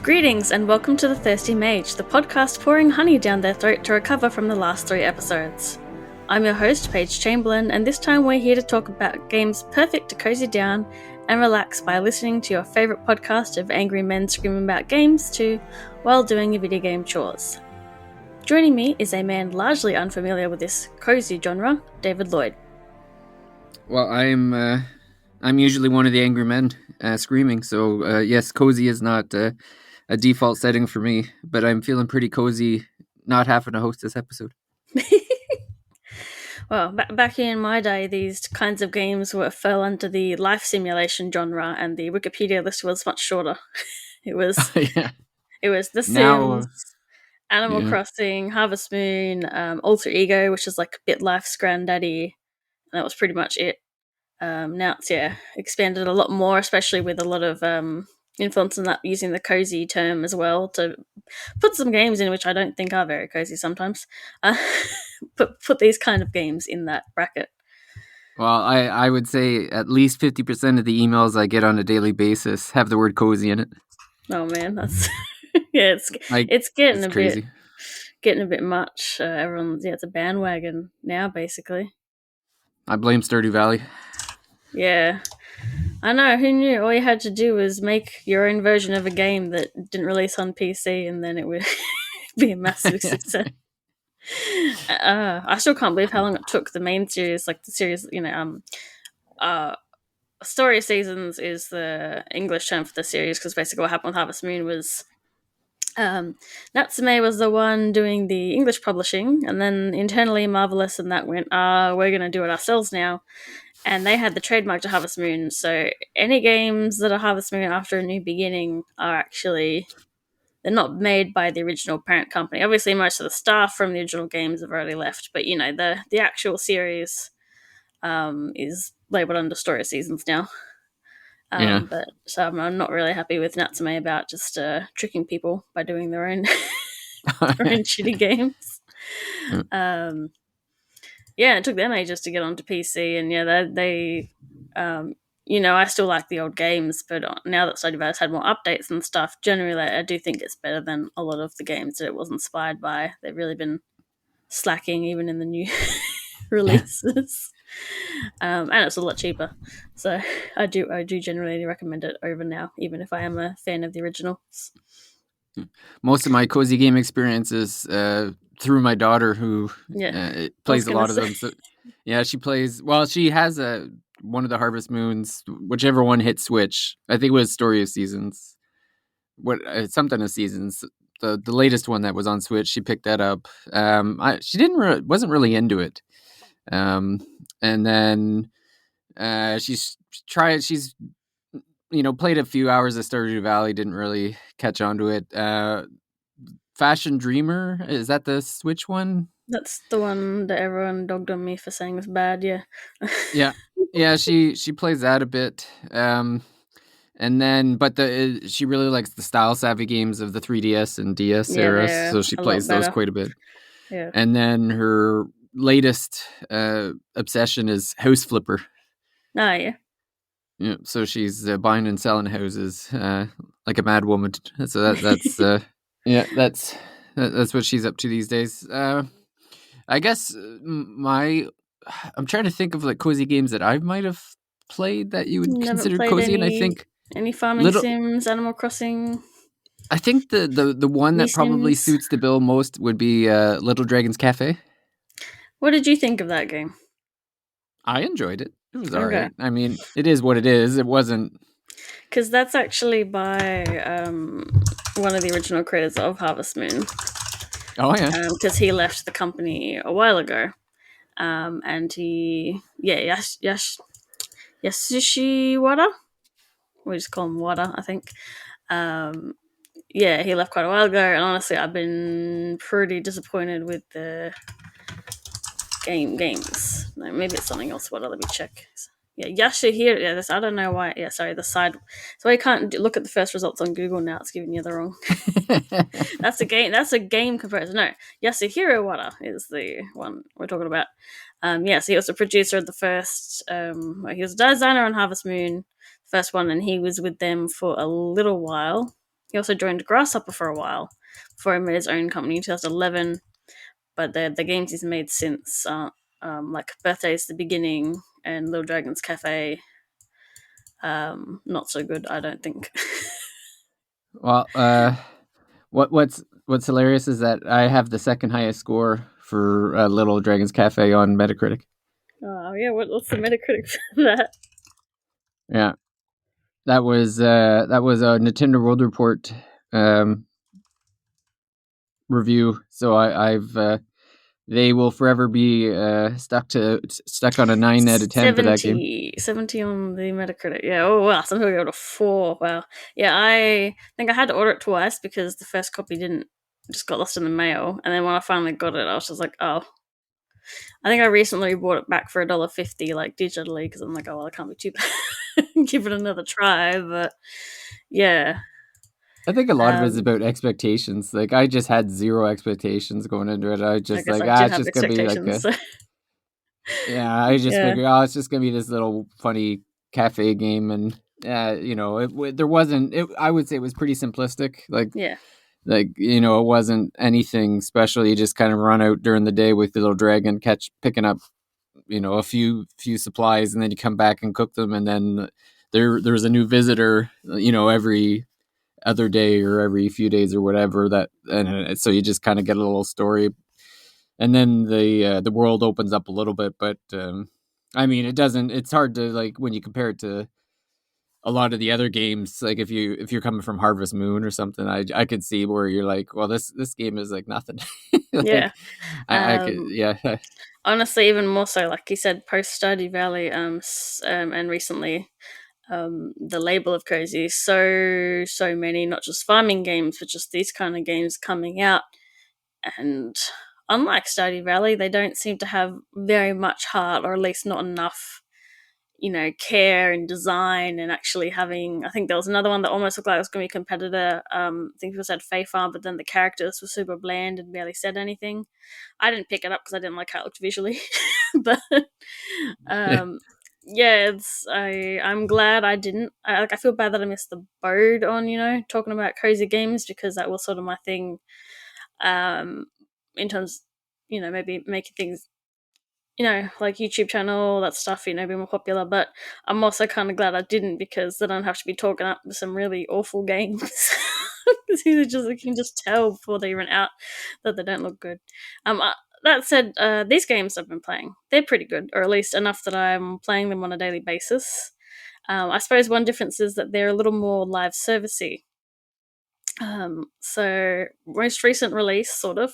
Greetings and welcome to The Thirsty Mage, the podcast pouring honey down their throat to recover from the last 3 episodes. I'm your host, Paige Chamberlain, and this time we're here to talk about games perfect to cozy down and relax by listening to your favourite podcast of angry men screaming about games too, while doing your video game chores. Joining me is a man largely unfamiliar with this cozy genre, David Lloyd. Well, I'm usually one of the angry men screaming, so yes, cozy is not a default setting for me, but I'm feeling pretty cozy not having to host this episode. Well, back in my day, these kinds of games fell under the life simulation genre, and the Wikipedia list was much shorter. It was Yeah. It was The Sims, Now, Animal yeah. Crossing, Harvest Moon, Alter Ego, which is like BitLife's granddaddy, and that was pretty much it. Now it's expanded a lot more, especially with a lot of influence in that, using the cozy term as well to put some games in which I don't think are very cozy sometimes. Put these kind of games in that bracket. Well, I would say at least 50% of the emails I get on a daily basis have the word cozy in it. Oh man, that's it's getting crazy. Getting a bit much. Everyone's it's a bandwagon now, basically. I blame Stardew Valley. Yeah, I know. Who knew? All you had to do was make your own version of a game that didn't release on PC, and then it would be a massive success. I still can't believe how long it took the main series, like the series, Story Seasons is the English term for the series, because basically what happened with Harvest Moon was Natsume was the one doing the English publishing, and then internally Marvelous and that went, we're going to do it ourselves now. And they had the trademark to Harvest Moon, so any games that are Harvest Moon after a new beginning are actually, they're not made by the original parent company. Obviously, most of the staff from the original games have already left, but the actual series is labeled under Story Seasons now. Yeah. But so I'm not really happy with Natsume about just tricking people by doing their own shitty games. It took them ages to get onto PC, and they I still like the old games, but now that Stardew Valley's had more updates and stuff, generally I do think it's better than a lot of the games that it was inspired by. They've really been slacking even in the new releases. And it's a lot cheaper, so I do generally recommend it over now, even if I am a fan of the originals. Most of my cozy game experience is through my daughter, who plays a lot of them. So, yeah, she plays. Well, she has one of the Harvest Moons, whichever one hit Switch. I think it was Story of Seasons. Something of Seasons. The latest one that was on Switch, she picked that up. She wasn't really into it. And then she's played a few hours of Stardew Valley, didn't really catch on to it. Fashion Dreamer, is that the Switch one? That's the one that everyone dogged on me for saying was bad. Yeah, she plays that a bit. And then, but she really likes the style savvy games of the 3DS and DS era, so she plays those quite a bit. Yeah. And then her latest obsession is House Flipper. Oh yeah. Yeah, so she's buying and selling houses like a mad woman. So that's that's what she's up to these days. I guess I'm trying to think of like cozy games that I might have played that you would consider cozy, and I think any farming sims, Animal Crossing. I think the one that probably suits the bill most would be Little Dragon's Cafe. What did you think of that game? I enjoyed it. It was alright. I mean, it is what it is. It wasn't... Because that's actually by one of the original creators of Harvest Moon. Oh, yeah. Because he left the company a while ago. And he... Yeah, Yasushi Wada? We just call him Wada, I think. He left quite a while ago. And honestly, I've been pretty disappointed with the games. No, maybe it's something else. What? Let me check. Yeah, Yashahiro. Yeah, this I don't know why. Yeah, sorry, the side. So I can't look at the first results on Google now. It's giving you the wrong. That's a game. That's a game comparison. No, Yasuhiro Wada is the one we're talking about. Yes, he was the producer of the first. He was a designer on Harvest Moon, first one, and he was with them for a little while. He also joined Grasshopper for a while before he made his own company in 2011. But the games he's made since, like Birthday's the Beginning and Little Dragon's Cafe, not so good, I don't think. Well, what's hilarious is that I have the second highest score for Little Dragon's Cafe on Metacritic. Oh yeah, what's the Metacritic for that? Yeah, that was a Nintendo World Report review. So I've they will forever be stuck on a 9 out of 10 for that game. 70 on the Metacritic. Yeah. Oh wow. Some people go to 4. Wow. Yeah. I think I had to order it twice because the first copy just got lost in the mail, and then when I finally got it, I was just like, oh. I think I recently bought it back for $1.50, like digitally, because I'm like, oh well, it can't be too bad. Give it another try, but yeah. I think a lot of it is about expectations. Like I just had zero expectations going into it. I just like, it's just gonna be like so. Yeah, I just figured, it's just gonna be this little funny cafe game, and there wasn't. I would say it was pretty simplistic. Like, yeah, like it wasn't anything special. You just kind of run out during the day with the little dragon, picking up, a few supplies, and then you come back and cook them, and then there's a new visitor, every other day or every few days or whatever, and so you just kind of get a little story, and then the world opens up a little bit. But I mean, it's hard to, like, when you compare it to a lot of the other games, like if you're coming from Harvest Moon or something, I could see where you're like, well, this game is like nothing. Like, yeah. I could, yeah. Honestly, even more so, like you said, post Stardew Valley, and recently, the label of Cosy, so many, not just farming games, but just these kind of games coming out. And unlike Stardew Valley, they don't seem to have very much heart, or at least not enough, care and design, and actually having. I think there was another one that almost looked like it was going to be a competitor. I think people said Fae Farm, but then the characters were super bland and barely said anything. I didn't pick it up because I didn't like how it looked visually, but yeah, I'm glad I didn't. I feel bad that I missed the boat on talking about cozy games, because that was sort of my thing. In terms, maybe making things, like YouTube channel, all that stuff, be more popular. But I'm also kind of glad I didn't, because then I don't have to be talking up some really awful games. Because you can just tell before they even out that they don't look good. That said, these games I've been playing, they're pretty good, or at least enough that I'm playing them on a daily basis. I suppose one difference is that they're a little more live servicey. So most recent release, sort of,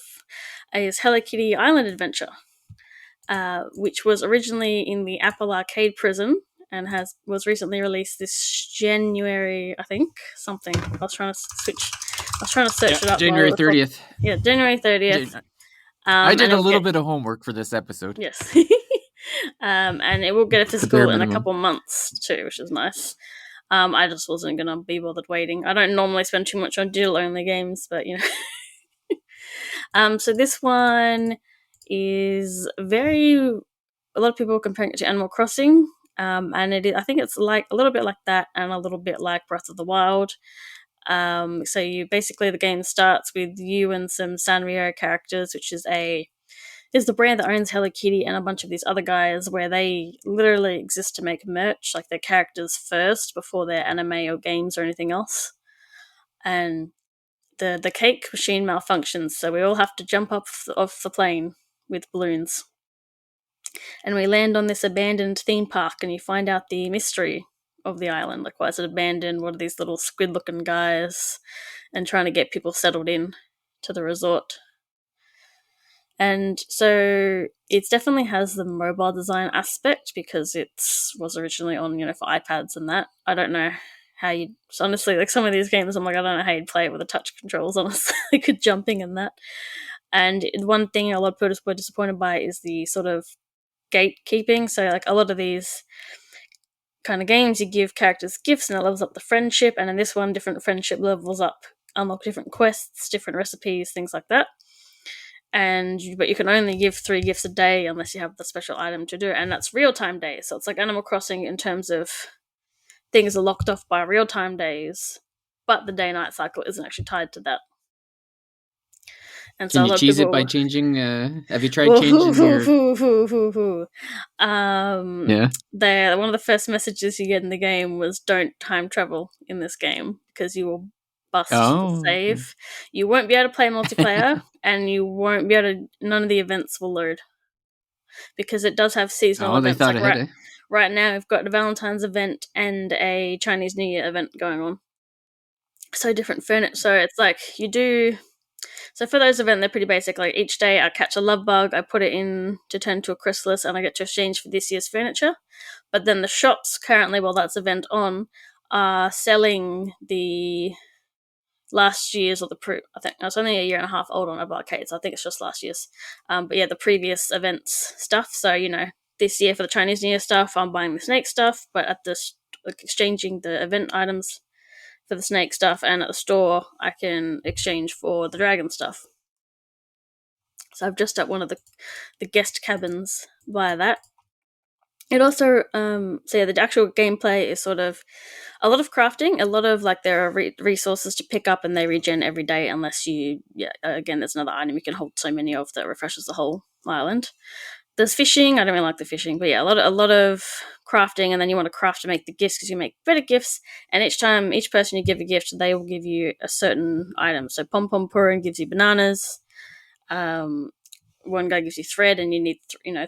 is Hello Kitty Island Adventure, which was originally in the Apple Arcade prison and was recently released this January, I think. Something. I was trying to search it up. January 30th. Yeah, January 30th. I did a little bit of homework for this episode. Yes. And it will get a physical in a couple months too, which is nice. I just wasn't going to be bothered waiting. I don't normally spend too much on digital-only games, but so this one is a lot of people are comparing it to Animal Crossing, and I think it's like a little bit like that, and a little bit like Breath of the Wild. So the game starts with you and some Sanrio characters, which is the brand that owns Hello Kitty and a bunch of these other guys, where they literally exist to make merch, like their characters first before their anime or games or anything else. And the cake machine malfunctions, so we all have to jump off the plane with balloons. And we land on this abandoned theme park, and you find out the mystery of the island. Like, why is it abandoned? What are these little squid-looking guys? And trying to get people settled in to the resort. And so it definitely has the mobile design aspect, because it was originally on, for iPads and that. I don't know how honestly, like some of these games, I'm like, I don't know how you'd play it with the touch controls, honestly, like jumping and that. And one thing a lot of people were disappointed by is the sort of gatekeeping. So like a lot of these kind of games, you give characters gifts and it levels up the friendship, and in this one, different friendship levels up, unlock different quests, different recipes, things like that. But you can only give 3 gifts a day unless you have the special item to do it, and that's real-time days. So it's like Animal Crossing in terms of things are locked off by real-time days, but the day-night cycle isn't actually tied to that. And so can you cheese it by changing? Have you tried changing your? Yeah. One of the first messages you get in the game was "Don't time travel in this game because you will bust the save. You won't be able to play multiplayer, and you won't be able to. None of the events will load because it does have seasonal events. They thought ahead. Right now, we've got the Valentine's event and a Chinese New Year event going on. So different furniture. So it's like you do. So for those events, they're pretty basic. Like each day I catch a love bug, I put it in to turn to a chrysalis, and I get to exchange for this year's furniture. But then the shops currently, while that's event on, are selling the last year's or I think it's only a year and a half old on a arcade, so I think it's just last year's. But yeah, the previous events stuff. So, this year for the Chinese New Year stuff, I'm buying the snake stuff, but at this, exchanging the event items for the snake stuff, and at the store I can exchange for the dragon stuff. So I've just at one of the guest cabins via that. It also, the actual gameplay is sort of a lot of crafting, a lot of like there are resources to pick up and they regen every day unless again, there's another item you can hold so many of that refreshes the whole island. There's fishing. I don't really like the fishing, but yeah, a lot of crafting, and then you want to craft to make the gifts because you make better gifts. And each person you give a gift, they will give you a certain item. So Pom Pom Purin gives you bananas. One guy gives you thread, and you need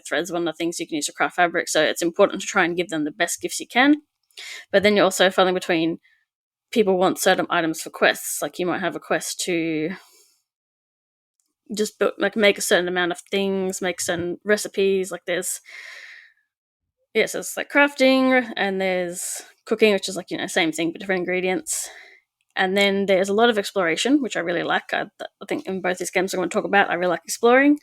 thread's one of the things you can use to craft fabric. So it's important to try and give them the best gifts you can. But then you're also falling between people want certain items for quests. Like you might have a quest to just make a certain amount of things, make certain recipes. Like there's so it's like crafting, and there's cooking, which is like same thing but different ingredients. And then there's a lot of exploration, which I really like. I think in both these games I'm going to talk about, I really like exploring.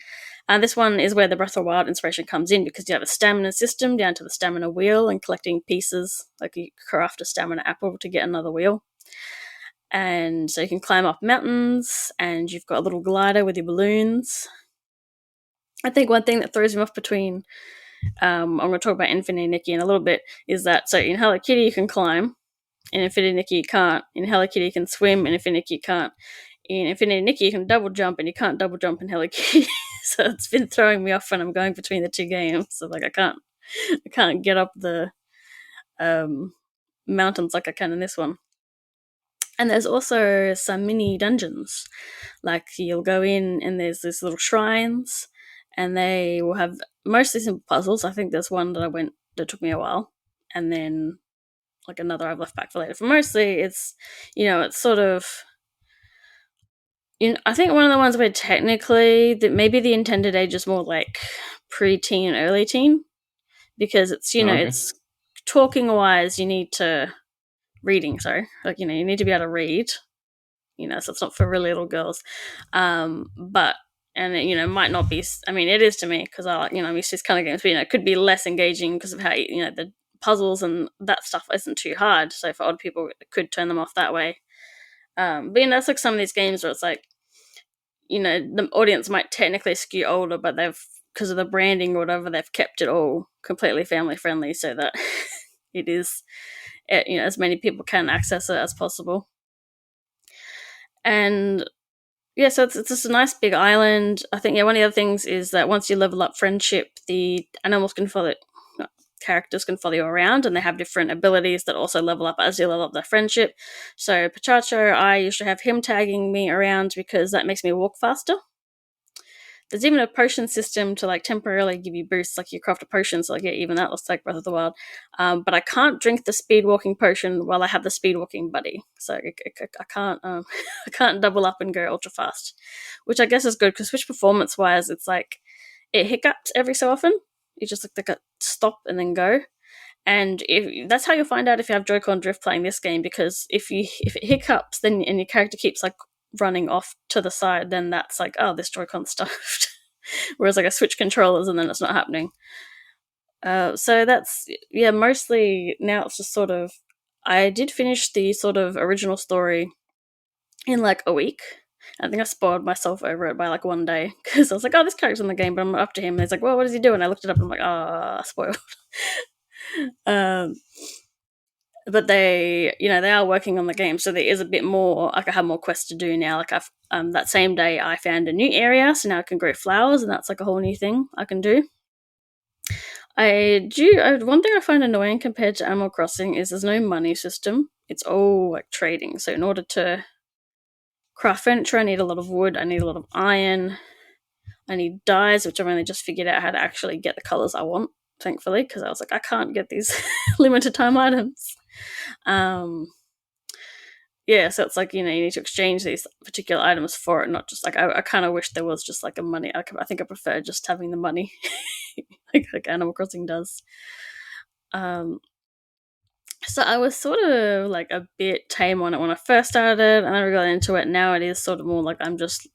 And this one is where the Breath of the Wild inspiration comes in, because you have a stamina system down to the stamina wheel and collecting pieces. Like you craft a stamina apple to get another wheel. And so you can climb up mountains, and you've got a little glider with your balloons. I think one thing that throws me off between, I'm going to talk about Infinity Nikki in a little bit, is that so in Hello Kitty you can climb, in Infinity Nikki you can't. In Hello Kitty you can swim, in Infinity Nikki you can't. In Infinity Nikki you can double jump, and you can't double jump in Hello Kitty. So it's been throwing me off when I'm going between the two games. So like I can't get up the mountains like I can in this one. And there's also some mini dungeons. Like you'll go in and there's these little shrines, and they will have mostly simple puzzles. I think there's one that took me a while, and then like another I've left back for later. For mostly it's it's sort of I think one of the ones where technically that maybe the intended age is more like pre-teen, early teen, because it's it's talking wise you need to reading, sorry, like you need to be able to read, so it's not for really little girls, but and it might not be. I mean, it is to me because I like I'm used to this kind of games, but it could be less engaging because of how the puzzles and that stuff isn't too hard. So for older people, it could turn them off that way. But that's like some of these games where it's like the audience might technically skew older, but they've, because of the branding or whatever, they've kept it all completely family friendly so that it is as many people can access it as possible. And yeah, so it's just a nice big island. I think one of the other things is that once you level up friendship, the animals can follow characters can follow you around, and they have different abilities that also level up as you level up their friendship. So Pachacho, I usually have him tagging me around because that makes me walk faster. There's even a potion system to like temporarily give you boosts, like you craft a potion, so even that looks like Breath of the Wild. But I can't drink the speed walking potion while I have the speed walking buddy, so I can't I can't double up and go ultra fast, which I guess is good because Switch performance wise, it's like it hiccups every so often. You just like a stop and then go. And that's how you'll find out if you have Joy-Con drift playing this game, because if it hiccups, then and your character keeps like running off to the side, then that's like, oh, this Joy-Con's stuffed. Whereas like I switch controllers and then it's not happening. So that's, yeah, mostly now it's just sort of, I did finish the sort of original story in like a week. I think I spoiled myself over it by like one day because I was like, oh, this character's in the game, but I'm not up to him. And he's like, well, what does he do? And I looked it up and I'm like, ah, spoiled. um, but they, they are working on the game, so there is a bit more. Like I have more quests to do now. Like I've that same day I found a new area, so now I can grow flowers, and that's like a whole new thing I can do. One thing I find annoying compared to Animal Crossing is there's no money system. It's all like trading. So in order to craft furniture, I need a lot of wood. I need a lot of iron. I need dyes, which I've only just figured out how to actually get the colors I want. Thankfully, because I was like, I can't get these limited time items. Yeah, so it's like, you need to exchange these particular items for it, not just like, I kind of wish there was just like a money. I think I prefer just having the money, like Animal Crossing does. So I was sort of like a bit tame on it when I first started, and I got into it. Now it is sort of more like I'm just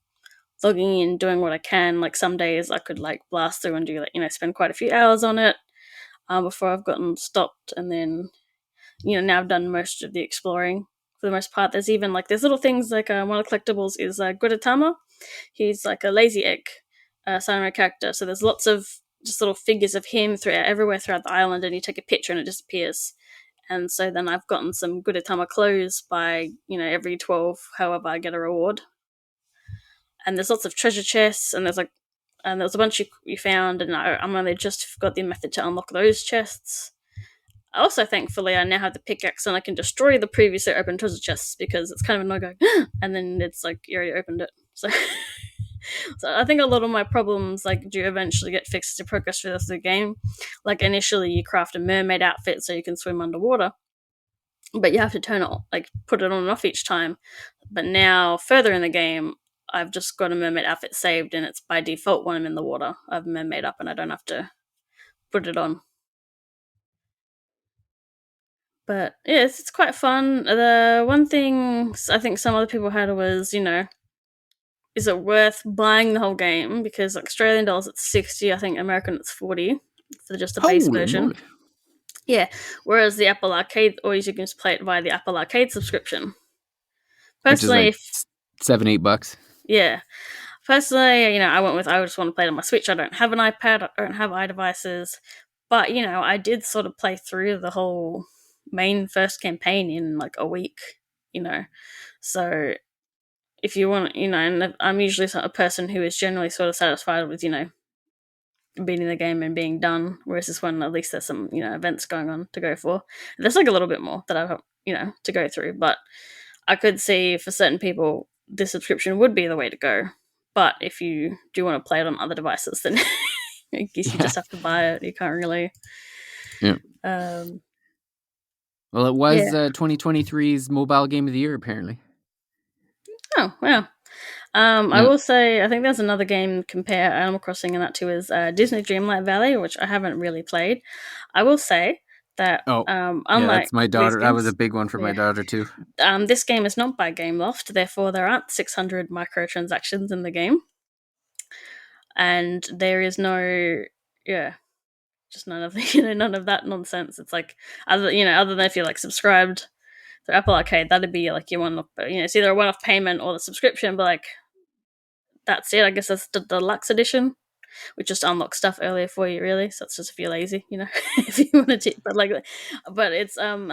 logging in, doing what I can. Like some days I could like blast through and do like, spend quite a few hours on it before I've gotten stopped, and then now I've done most of the exploring for the most part. There's even like there's little things like one of the collectibles is Gudetama. He's like a lazy egg samurai character. So there's lots of just little figures of him everywhere throughout the island, and you take a picture and it disappears. And so then I've gotten some Gudetama clothes by every 12, however I get a reward. And there's lots of treasure chests, and there's a bunch you found, and I'm only just got the method to unlock those chests. Also, thankfully, I now have the pickaxe and I can destroy the previously opened treasure chests because it's kind of annoying going, and then it's like you already opened it. So, so I think a lot of my problems do eventually get fixed as you progress through the game. Like initially, you craft a mermaid outfit so you can swim underwater, but you have to put it on and off each time. But now, further in the game, I've just got a mermaid outfit saved, and it's by default when I'm in the water. I've mermaid up, and I don't have to put it on. But yeah, it's quite fun. The one thing I think some other people had was, is it worth buying the whole game? Because Australian dollars it's 60, I think American it's 40 for just the base version. Moly. Yeah, whereas the Apple Arcade, or you can just play it via the Apple Arcade subscription. Personally, which is like $7-8. Yeah. Personally, I just want to play it on my Switch. I don't have an iPad. I don't have iDevices. But, I did sort of play through the whole main first campaign in like a week, So if you want, and I'm usually a person who is generally sort of satisfied with, beating the game and being done, whereas this one, at least there's some, events going on to go for. There's like a little bit more that I have, to go through, but I could see for certain people this subscription would be the way to go. But if you do want to play it on other devices, then I guess you just have to buy it. You can't really. Yeah. Well, it was 2023's Mobile Game of the Year, apparently. Oh, wow. I will say, I think there's another game compare Animal Crossing and that too is Disney Dreamlight Valley, which I haven't really played. I will say that unlike that's my daughter. Games, that was a big one for my daughter too. This game is not by Gameloft, therefore there aren't 600 microtransactions in the game, and there is no just none of none of that nonsense. It's like other than if you're subscribed to Apple Arcade, that'd be like your one-off. It's either a one-off payment or the subscription, but that's it. I guess that's the deluxe edition, which just unlocks stuff earlier for you, really. So it's just if you're lazy, if you want to. But it's and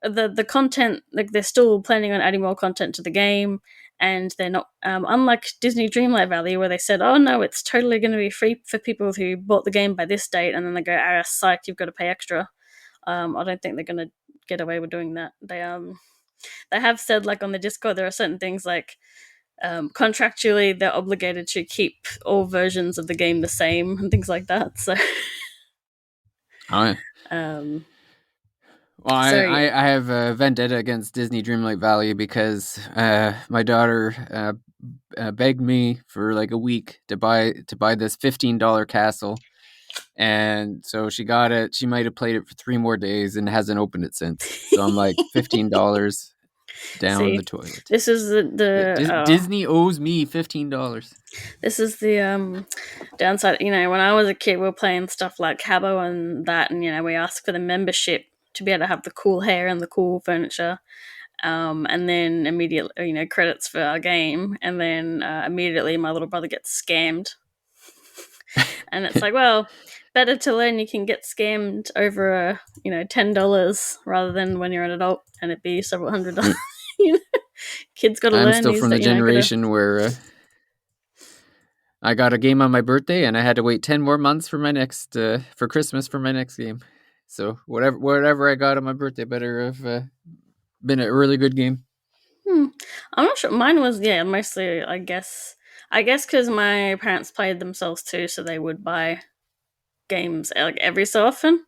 the content, they're still planning on adding more content to the game, and they're not unlike Disney Dreamlight Valley, where they said, oh no, it's totally going to be free for people who bought the game by this date, and then they go, psych, you've got to pay extra. I don't think they're going to get away with doing that. They have said on the Discord there are certain things contractually they're obligated to keep all versions of the game the same and things like that. So well, I have a vendetta against Disney Dreamlight Valley because my daughter begged me for a week to buy this $15 castle, and so she got it. She might have played it for 3 more days and hasn't opened it since. So I'm like, $15. Down See, the toilet. this is Disney owes me $15. This is the downside. When I was a kid, we were playing stuff like Habbo and that, and we asked for the membership to be able to have the cool hair and the cool furniture. And then immediately, credits for our game, and then immediately my little brother gets scammed, and it's like, well, better to learn you can get scammed over $10 rather than when you're an adult and it be several $100. Kids got to I'm learn still these from the days. generation where I got a game on my birthday, and I had to wait 10 more months for my next for Christmas for my next game. So whatever I got on my birthday better have been a really good game. I'm not sure. Mine was mostly I guess because my parents played themselves too, so they would buy games like every so often.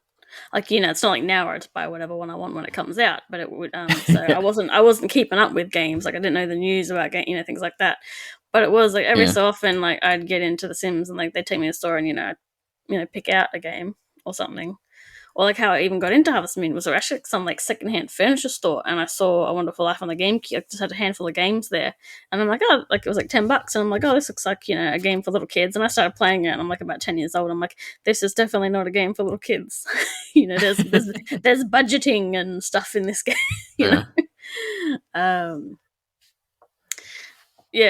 Like it's not like now where I just buy whatever one I want when it comes out, but it would. So I wasn't keeping up with games. Like I didn't know the news about things like that. But it was like every so often, like I'd get into The Sims and like they'd take me to the store and pick out a game or something. Or like how I even got into Harvest Moon was actually some like secondhand furniture store, and I saw A Wonderful Life on the GameCube. I just had a handful of games there, and I'm like, oh, like it was like $10, and I'm like, oh, this looks like a game for little kids. And I started playing it, and I'm like about 10 years old. I'm like, this is definitely not a game for little kids. There's budgeting and stuff in this game.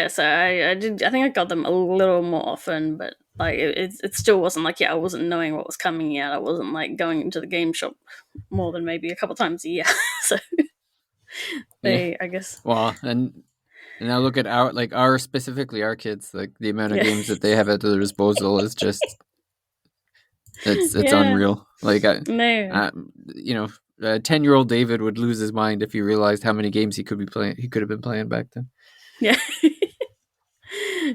So I did. I think I got them a little more often, but like it still wasn't like I wasn't knowing what was coming out. I wasn't like going into the game shop more than maybe a couple times a year. So I guess. Well, and now look at our specifically our kids. Like the amount of games that they have at their disposal is just it's unreal. Like a 10-year-old David would lose his mind if he realized how many games he could have been playing back then. Yeah.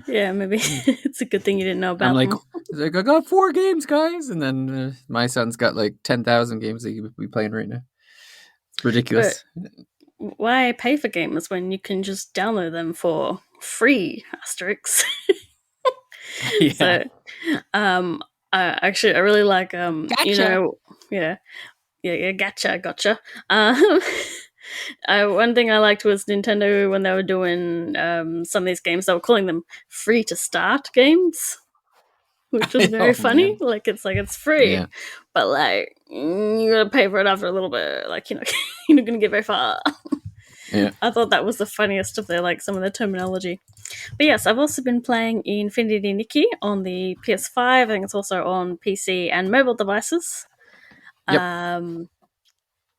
Yeah, maybe it's a good thing you didn't know about. I'm like, them. Like I got 4 games, guys, and then my son's got like 10,000 games that he would be playing right now. It's ridiculous. But why pay for games when you can just download them for free? Asterisks. Yeah. So, I really like Gotcha. Gotcha. One thing I liked was Nintendo when they were doing some of these games. They were calling them free to start games, which was very funny. Man. Like it's free, but like you gotta pay for it after a little bit. Like you're not gonna get very far. Yeah, I thought that was the funniest of some of the terminology. But yes, I've also been playing Infinity Nikki on the PS5. I think it's also on PC and mobile devices. Yep.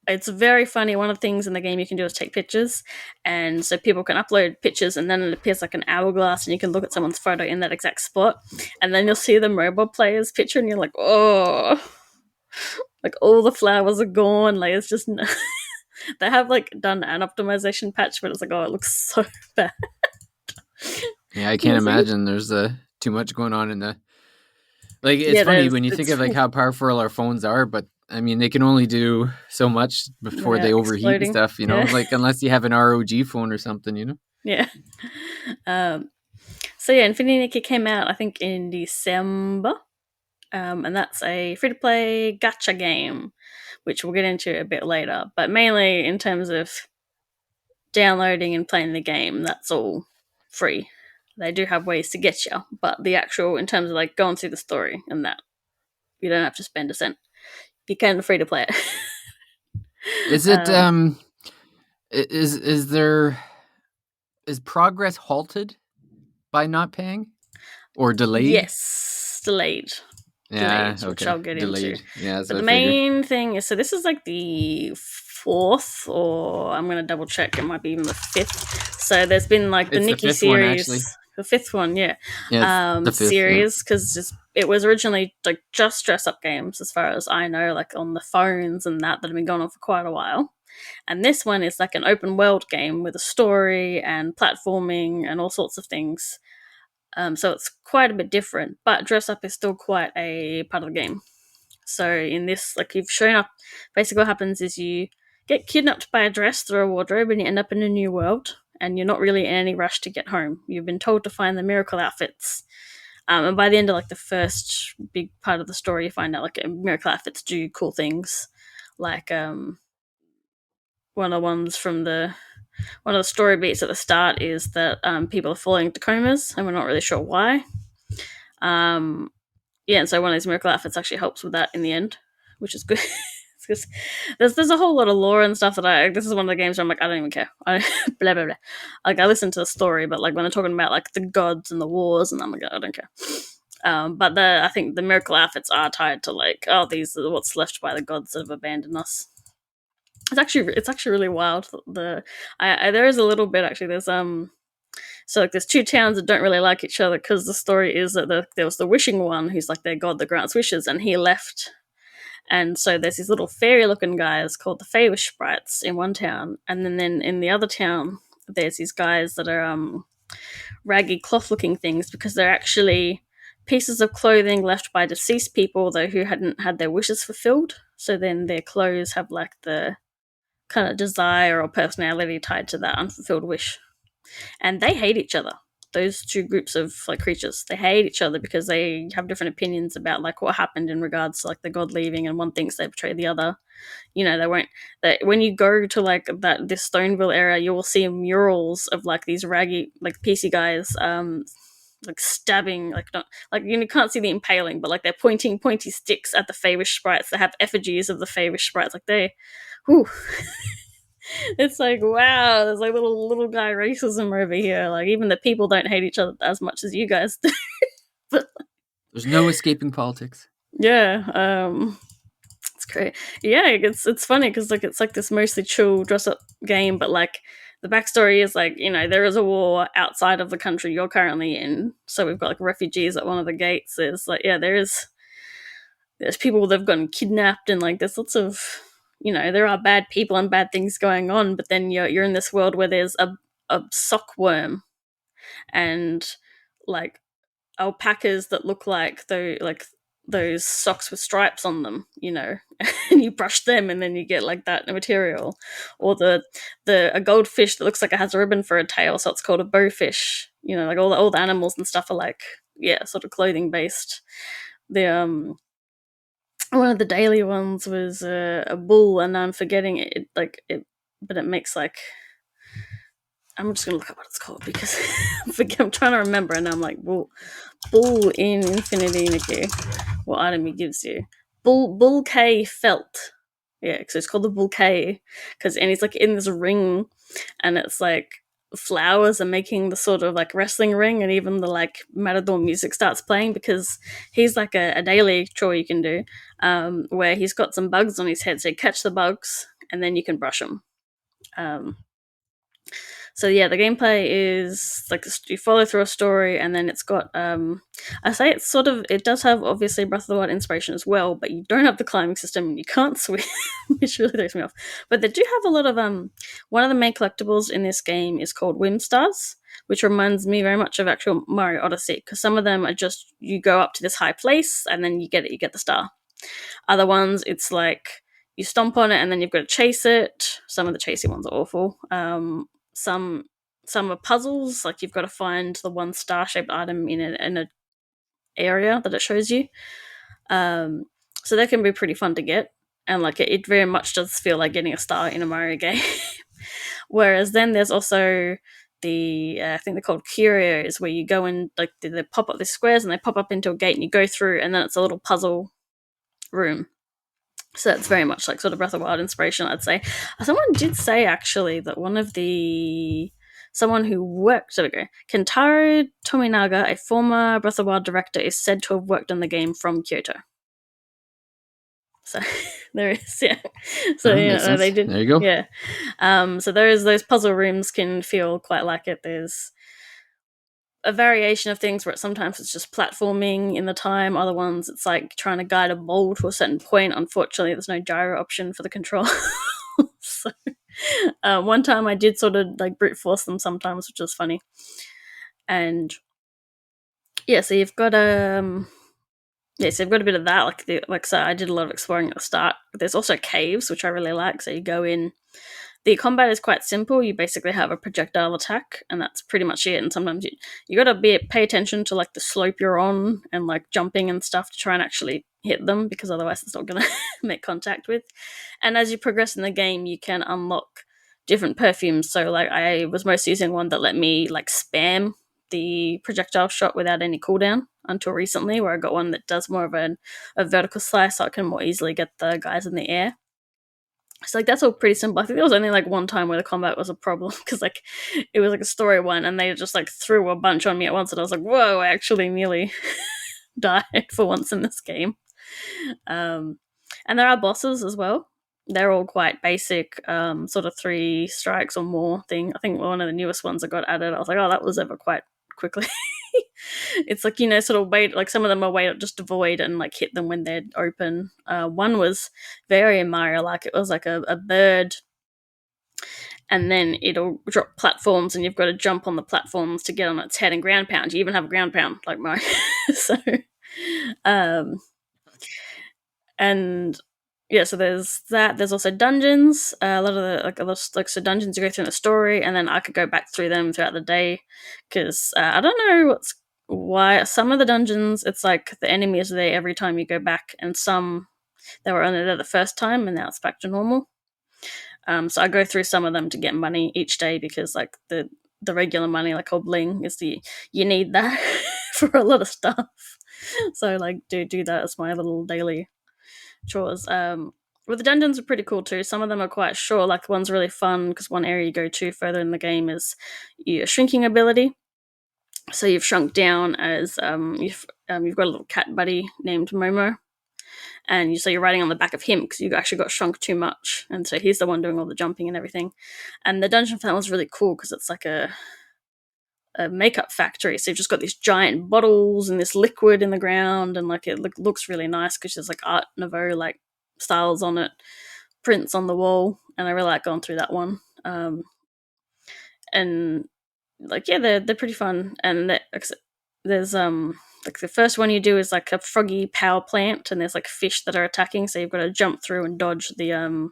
It's very funny. One of the things in the game you can do is take pictures, and so people can upload pictures, and then it appears like an hourglass, and you can look at someone's photo in that exact spot, and then you'll see the mobile player's picture, and you're like, oh, like all the flowers are gone. Like it's just they have like done an optimization patch, but it's like, oh, it looks so bad. Yeah, I can't imagine there's too much going on in the. Like it's funny when you think of like how powerful our phones are, but I mean they can only do so much before they overheat and stuff, like unless you have an ROG phone or something, Yeah. So Infinity Nikki came out I think in December, and that's a free-to-play gacha game, which we'll get into a bit later. But mainly in terms of downloading and playing the game, that's all free. They do have ways to get you, but the actual, in terms of like going through the story and that, you don't have to spend a cent. You can free to play it. Is it is progress halted by not paying or delayed? Yes, delayed. Yeah, okay. Which I'll get into. Yeah, but the main thing is, so this is like the 4th, or I'm going to double check, it might be even the 5th. So there's been like the Nikki series. The 5th one, yeah. The 5th, series, because it was originally like just dress up games, as far as I know, like on the phones and that have been going on for quite a while. And this one is like an open world game with a story and platforming and all sorts of things. So it's quite a bit different, but dress up is still quite a part of the game. So in this, like you've shown up, basically what happens is you get kidnapped by a dress through a wardrobe and you end up in a new world, and you're not really in any rush to get home. You've been told to find the miracle outfits. And by the end of like the first big part of the story, you find out like miracle outfits do cool things. Like one of the ones from the one of the story beats at the start is that people are falling into comas, and we're not really sure why. Yeah, and so one of these miracle outfits actually helps with that in the end, which is good. Because there's a whole lot of lore and stuff that this is one of the games where I'm like, I don't even care. Blah blah blah. Like, I listen to the story, but like when they're talking about like the gods and the wars, and I'm like, I don't care. But I think the miracle outfits are tied to like, oh, these are what's left by the gods that have abandoned us. It's actually really wild. There is a little bit actually. So like there's two towns that don't really like each other because the story is that there was the wishing one who's like their god that grants wishes, and he left. And so there's these little fairy-looking guys called the Feywish Sprites in one town, and then in the other town there's these guys that are raggy cloth-looking things because they're actually pieces of clothing left by deceased people though who hadn't had their wishes fulfilled. So then their clothes have like the kind of desire or personality tied to that unfulfilled wish, and they hate each other. Those two groups of like creatures, they hate each other because they have different opinions about like what happened in regards to like the god leaving, and one thinks they betrayed the other. You know, they won't. When you go to like this Stoneville area, you will see murals of like these raggy like PC guys, like stabbing, like not like you can't see the impaling, but like they're pointing pointy sticks at the Feywish sprites. They have effigies of the Feywish sprites, like they, whew. It's like, wow, there's like little guy racism over here. Like even the people don't hate each other as much as you guys do. But there's no escaping politics. Yeah, it's great. Yeah, it's funny because like it's like this mostly chill dress up game, but like the backstory is like, there is a war outside of the country you're currently in, so we've got like refugees at one of the gates. There's like, yeah, there's people that have gotten kidnapped, and like there's lots of, there are bad people and bad things going on, but then you're in this world where there's a sock worm and like alpacas that look like those socks with stripes on them, and you brush them and then you get like that material. Or a goldfish that looks like it has a ribbon for a tail, so it's called a bowfish. Like all the animals and stuff are like, yeah, sort of clothing based. The one of the daily ones was a bull, and I'm forgetting it, but it makes like, I'm just gonna look up what it's called because I'm trying to remember, and I'm like, bull in Infinity, Nikki. What item he gives you? Bull K felt. Yeah, so it's called the Bull K and he's like in this ring, and it's like flowers are making the sort of like wrestling ring, and even the like matador music starts playing because he's like a daily chore you can do, where he's got some bugs on his head, so you catch the bugs and then you can brush them. So yeah, the gameplay is like you follow through a story, and then it's got I say it's sort of, it does have obviously Breath of the Wild inspiration as well, but you don't have the climbing system and you can't swim, which really throws me off. But they do have a lot of one of the main collectibles in this game is called Whim Stars, which reminds me very much of actual Mario Odyssey, because some of them are just you go up to this high place and then you get the star. Other ones, it's like you stomp on it and then you've got to chase it. Some of the chasey ones are awful. Some are puzzles, like you've got to find the one star-shaped item in a area that it shows you. So that can be pretty fun to get, and like it very much does feel like getting a star in a Mario game. Whereas then there's also I think they're called curios, where you go in, like they pop up these squares and they pop up into a gate and you go through, and then it's a little puzzle room. So that's very much like sort of Breath of the Wild inspiration, I'd say. Someone did say actually that someone who worked, there we go, Kentaro Tominaga, a former Breath of the Wild director, is said to have worked on the game from Kyoto. So there is, yeah. So yeah, they did. There you go. Yeah. So those puzzle rooms can feel quite like it. There's a variation of things where sometimes it's just platforming in the time. Other ones it's like trying to guide a ball to a certain point. Unfortunately, there's no gyro option for the control. So one time I did sort of like brute force them sometimes, which was funny. And yeah, so you've got so you've got a bit of that. Like so I did a lot of exploring at the start. There's also caves, which I really like. So you go in. The combat is quite simple. You basically have a projectile attack, and that's pretty much it. And sometimes you got to pay attention to like the slope you're on and like jumping and stuff to try and actually hit them, because otherwise it's not going to make contact with. And as you progress in the game, you can unlock different perfumes. So like I was mostly using one that let me like spam the projectile shot without any cooldown until recently, where I got one that does more of a vertical slice, so I can more easily get the guys in the air. So like that's all pretty simple. I think there was only like one time where the combat was a problem because like it was like a story one, and they just like threw a bunch on me at once, and I was like, whoa! I actually nearly died for once in this game. And there are bosses as well. They're all quite basic, sort of 3 strikes or more thing. I think one of the newest ones that got added, I was like, oh, that was over quite quickly. It's like, sort of wait, like some of them are wait just avoid and like hit them when they're open. One was very Mario like. It was like a bird, and then it'll drop platforms, and you've got to jump on the platforms to get on its head and ground pound. You even have a ground pound like Mario. So um and yeah, so there's that. There's also dungeons. A lot of the so dungeons you go through in the story, and then I could go back through them throughout the day because I don't know why some of the dungeons it's like the enemy is there every time you go back, and some they were only there the first time, and now it's back to normal. So I go through some of them to get money each day because like the regular money like old bling is you need that for a lot of stuff. So like do that as my little daily chores. But the dungeons are pretty cool too. Some of them are quite short. Like one's really fun because one area you go to further in the game is your shrinking ability. So you've shrunk down as you've got a little cat buddy named Momo, and so you're riding on the back of him because you actually got shrunk too much, and so he's the one doing all the jumping and everything. And the dungeon for that one's really cool because it's like a makeup factory. So you've just got these giant bottles and this liquid in the ground, and like it looks really nice because there's like Art Nouveau like styles on it, prints on the wall, and I really like going through that one. And like yeah, they're pretty fun. And there's like the first one you do is like a froggy power plant, and there's like fish that are attacking, so you've got to jump through and dodge the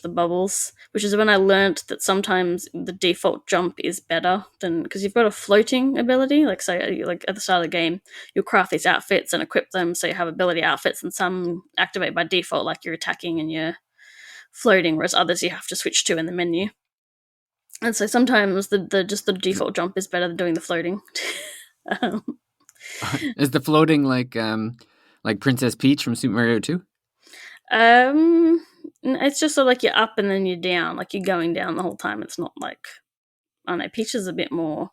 bubbles, which is when I learnt that sometimes the default jump is better than because you've got a floating ability. Like so, like at the start of the game, you'll craft these outfits and equip them, so you have ability outfits, and some activate by default, like you're attacking and you're floating, whereas others you have to switch to in the menu. And so sometimes the default jump is better than doing the floating. Is the floating like Princess Peach from Super Mario 2? It's just sort of like you're up and then you're down, like you're going down the whole time. It's not like I don't know. Peach is a bit more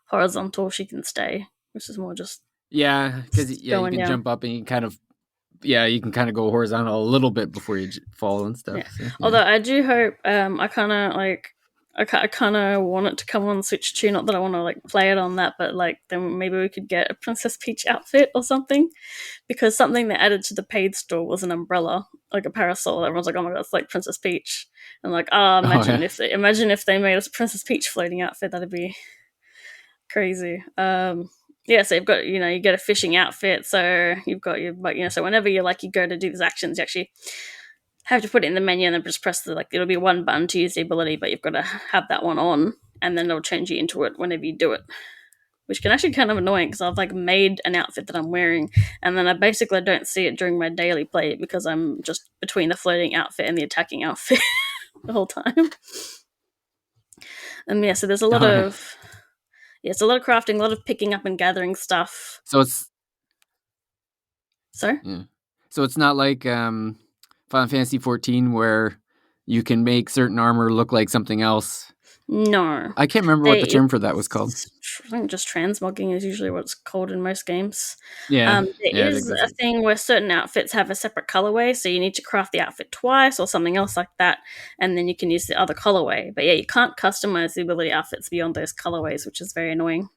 horizontal. She can stay, which is more just because you can down. Jump up and you can kind of go horizontal a little bit before you fall and stuff. Yeah. So, yeah. Although I do hope I kind of want it to come on Switch 2. Not that I want to like play it on that, but like then maybe we could get a Princess Peach outfit or something. Because something they added to the paid store was an umbrella, like a parasol. Everyone's like, "Oh my god, it's like Princess Peach!" And like, imagine if they made us a Princess Peach floating outfit. That'd be crazy. So you've got you get a fishing outfit. So you've got so whenever you go to do these actions, you actually have to put it in the menu and then just press it'll be one button to use the ability, but you've got to have that one on, and then it'll change you into it whenever you do it. Which can actually kind of annoying because I've like made an outfit that I'm wearing, and then I basically don't see it during my daily play because I'm just between the floating outfit and the attacking outfit the whole time. And so there's a lot of it's a lot of crafting, a lot of picking up and gathering stuff. So it's sorry. Yeah. So it's not like Final Fantasy 14 where you can make certain armor look like something else. No. I can't remember what the term for that was called. I think just transmogging is usually what it's called in most games. Yeah. There is a thing where certain outfits have a separate colorway, so you need to craft the outfit twice or something else like that, and then you can use the other colorway. But yeah, you can't customize the ability outfits beyond those colorways, which is very annoying.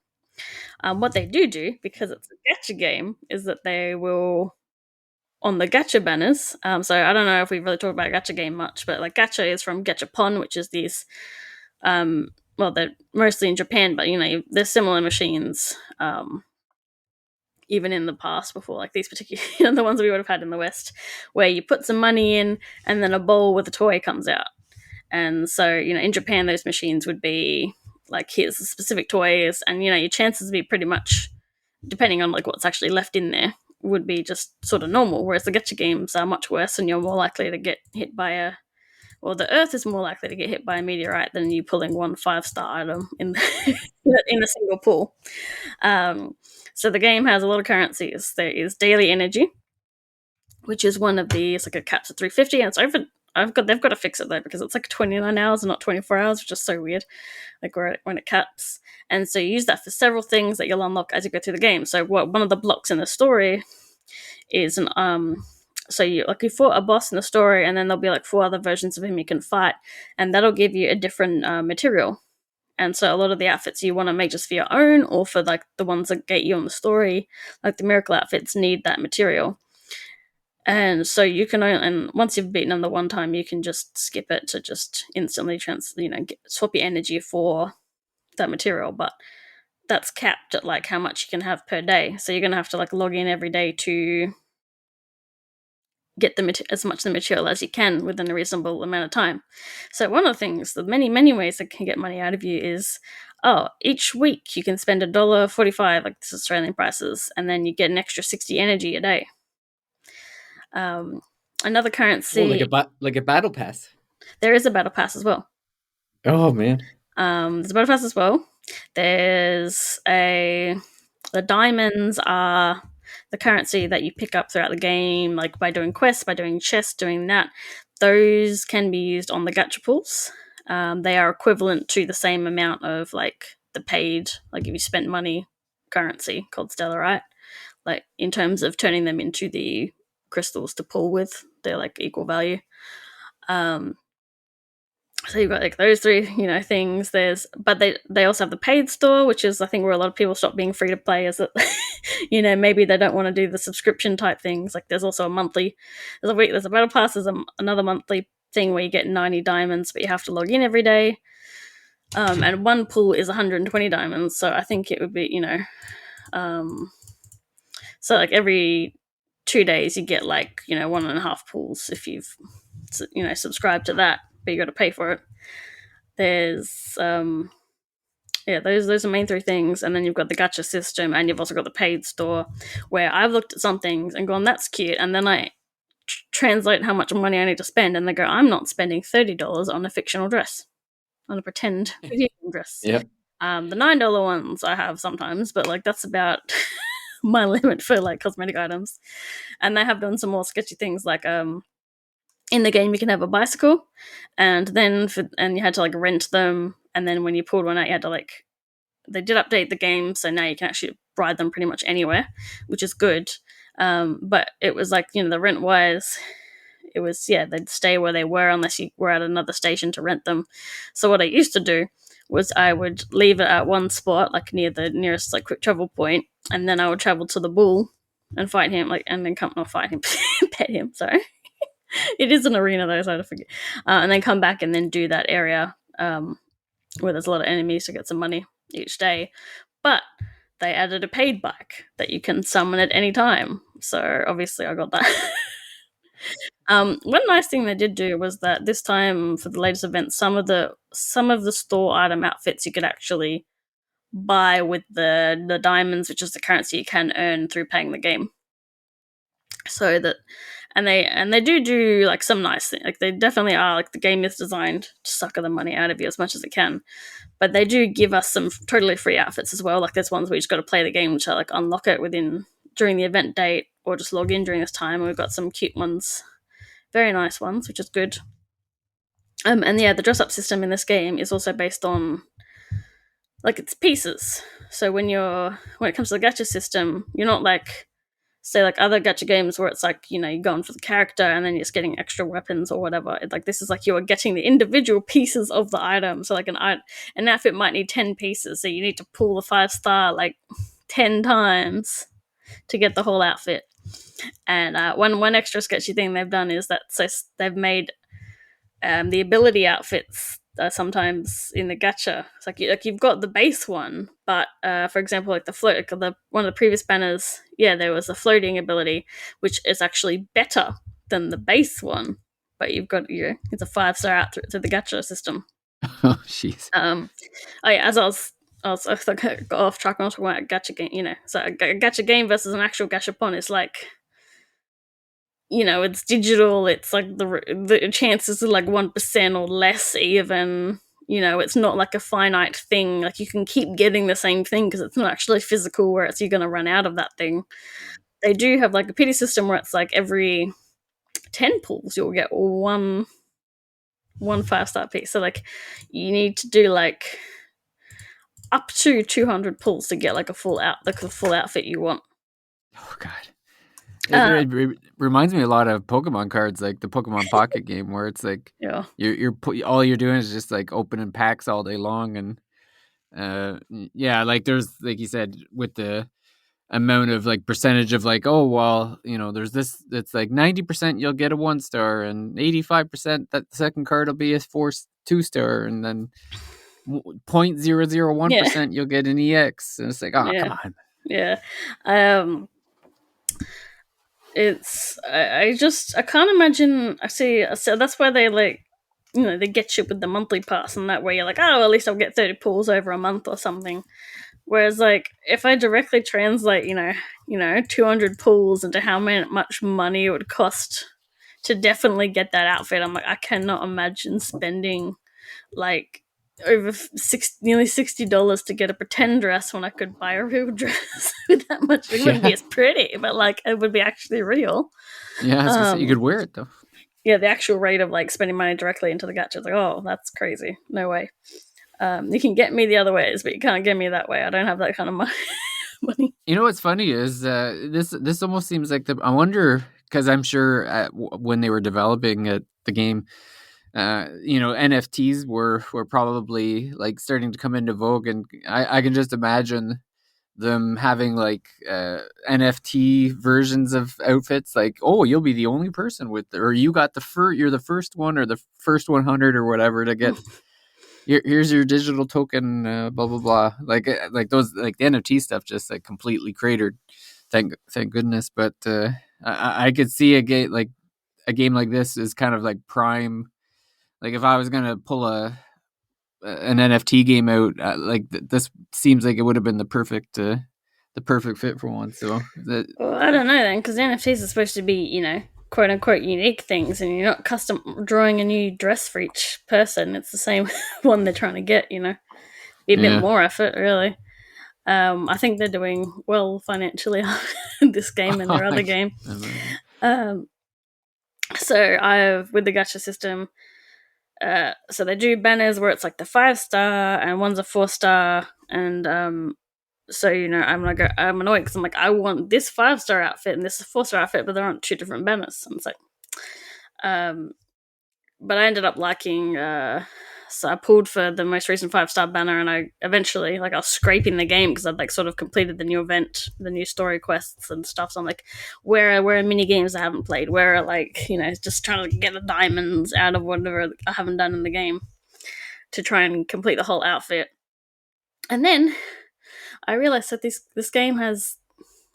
What they do, because it's a gacha game, is that they will on the gacha banners. So I don't know if we've really talked about gacha game much, but like gacha is from gachapon, which is these they're mostly in Japan, but there's similar machines even in the past before, like these particular the ones we would have had in the West, where you put some money in and then a bowl with a toy comes out. And so in Japan those machines would be like, here's the specific toys, and your chances would be pretty much, depending on like what's actually left in there, would be just sort of normal, whereas the gacha games are much worse and you're more likely to get hit by or the Earth is more likely to get hit by a meteorite than you pulling one 5-star item in in a single pull. So the game has a lot of currencies. There is daily energy, which is one of these, like, it caps at 350, and it's over. They've got to fix it though, because it's like 29 hours and not 24 hours, which is so weird. Like when it caps, and so you use that for several things that you'll unlock as you go through the game. So one of the blocks in the story is so you fought a boss in the story, and then there'll be like 4 other versions of him you can fight, and that'll give you a different material. And so a lot of the outfits you want to make just for your own, or for like the ones that get you on the story, like the miracle outfits, need that material. And so you can and once you've beaten them the one time, you can just skip it to just instantly swap your energy for that material. But that's capped at like how much you can have per day. So you're gonna have to like log in every day to get as much of the material as you can within a reasonable amount of time. So one of the things, the many ways that can get money out of you is, each week you can spend $1.45, like this Australian prices, and then you get an extra 60 energy a day. Another currency, like a battle pass. There is a battle pass as well. Oh man. There's a battle pass as well. There's the diamonds are the currency that you pick up throughout the game, like by doing quests, by doing chests, doing that. Those can be used on the gacha pools. They are equivalent to the same amount of like the paid, like if you spent money, currency called Stellarite. Like in terms of turning them into the crystals to pull with, they're like equal value. So you've got like those 3, things. But they also have the paid store, which is I think where a lot of people stop being free to play. Is that maybe they don't want to do the subscription type things. Like there's also a monthly. There's a battle pass. There's another monthly thing where you get 90 diamonds, but you have to log in every day. And one pool is 120 diamonds. So I think it would be so like every 2 days you get like 1.5 pools if you've subscribed to that, but you got to pay for it. There's those are the main 3 things, and then you've got the gacha system, and you've also got the paid store, where I've looked at some things and gone, that's cute, and then I translate how much money I need to spend, and they go, I'm not spending $30 on a fictional dress, on a pretend video game dress. Yep. The $9 ones I have sometimes, but like that's about my limit for like cosmetic items. And they have done some more sketchy things, like in the game you can have a bicycle, and then you had to like rent them, and then when you pulled one out you had to like, they did update the game, so now you can actually ride them pretty much anywhere, which is good. But it was like, the rent wise, it was, they'd stay where they were unless you were at another station to rent them. So what I used to do was I would leave it at one spot, like near the nearest like quick travel point, and then I would travel to the bull and fight him, like, and then fight him, pet him. Sorry, it is an arena though, so I forget. And then come back and then do that area where there's a lot of enemies to get some money each day. But they added a paid bike that you can summon at any time. So obviously I got that. One nice thing they did do was that this time for the latest event, some of the store item outfits you could actually buy with the diamonds, which is the currency you can earn through paying the game. So that, and they do like some nice things. Like they definitely are, like the game is designed to sucker the money out of you as much as it can. But they do give us some totally free outfits as well. Like there's ones where you just got to play the game, which are like unlock it during the event date, or just log in during this time. And we've got some cute ones, very nice ones, which is good. And the dress up system in this game is also based on, like, it's pieces. So when it comes to the gacha system, you're not like, say, like other gacha games where it's like, you're going for the character and then you're just getting extra weapons or whatever. Like this is like you are getting the individual pieces of the item. So like an outfit might need 10 pieces, so you need to pull the 5-star like 10 times to get the whole outfit. And one extra sketchy thing they've done is that, so they've made the ability outfits sometimes in the gacha. It's like you've got the base one, but for example, like the float, one of the previous banners, there was a floating ability, which is actually better than the base one. But you've got it's a 5-star out through the gacha system. Oh jeez. As I got off track when I was talking about gacha game. So a gacha game versus an actual gachapon is like it's digital. It's like the chances are like 1% or less even. It's not like a finite thing. Like you can keep getting the same thing because it's not actually physical where you're going to run out of that thing. They do have like a pity system where it's like every 10 pulls you'll get one 5-star piece. So like you need to do like up to 200 pulls to get like a full outfit you want. Oh god. It reminds me a lot of Pokemon cards, like the Pokemon Pocket game, where it's like you're all you're doing is just like opening packs all day long, and like there's like you said with the amount of like percentage of like, oh well, there's this, it's like 90% you'll get a 1-star, and 85% that the second card will be a 2-star, and then 0.001% you'll get an EX, and it's like, oh come on. I can't imagine. So that's why they like, they get you with the monthly pass, and that way you're like, oh, at least I'll get 30 pulls over a month or something. Whereas like if I directly translate, 200 pulls into how much money it would cost to definitely get that outfit, I'm like, I cannot imagine spending like over nearly $60 to get a pretend dress when I could buy a real dress with that much. It wouldn't be as pretty, but like it would be actually real. Yeah, I was gonna say, you could wear it though. Yeah, the actual rate of like spending money directly into the gacha is like, oh, that's crazy. No way. You can get me the other ways, but you can't get me that way. I don't have that kind of money. You know what's funny is this almost seems like I wonder, because I'm sure when they were developing the game, NFTs were probably like starting to come into vogue, and I can just imagine them having like NFT versions of outfits, like, oh, you'll be the only person with, or you got you're the first one, or the first 100 or whatever to get. Here's your digital token, blah blah blah. Like those, like the NFT stuff, just like completely cratered. Thank goodness. But I could see a game like this is kind of like prime. Like if I was gonna pull an NFT game out, this seems like it would have been the perfect fit for one. So well, I don't know then, because NFTs are supposed to be, quote unquote unique things, and you're not custom drawing a new dress for each person. It's the same one they're trying to get, be a bit more effort, really. I think they're doing well financially in this game and their other game. So with the gacha system, so they do banners where it's like the 5-star and one's a 4-star, and so I'm annoyed because I'm like, I want this 5-star outfit and this 4-star outfit, but they're on 2 different banners. And it's like, but I ended up liking. So I pulled for the most recent 5-star banner, and I eventually, like, I was scraping the game because I'd like sort of completed the new event, the new story quests and stuff. So I'm like, where are mini games I haven't played? Where are just trying to get the diamonds out of whatever I haven't done in the game to try and complete the whole outfit. And then I realized that this game has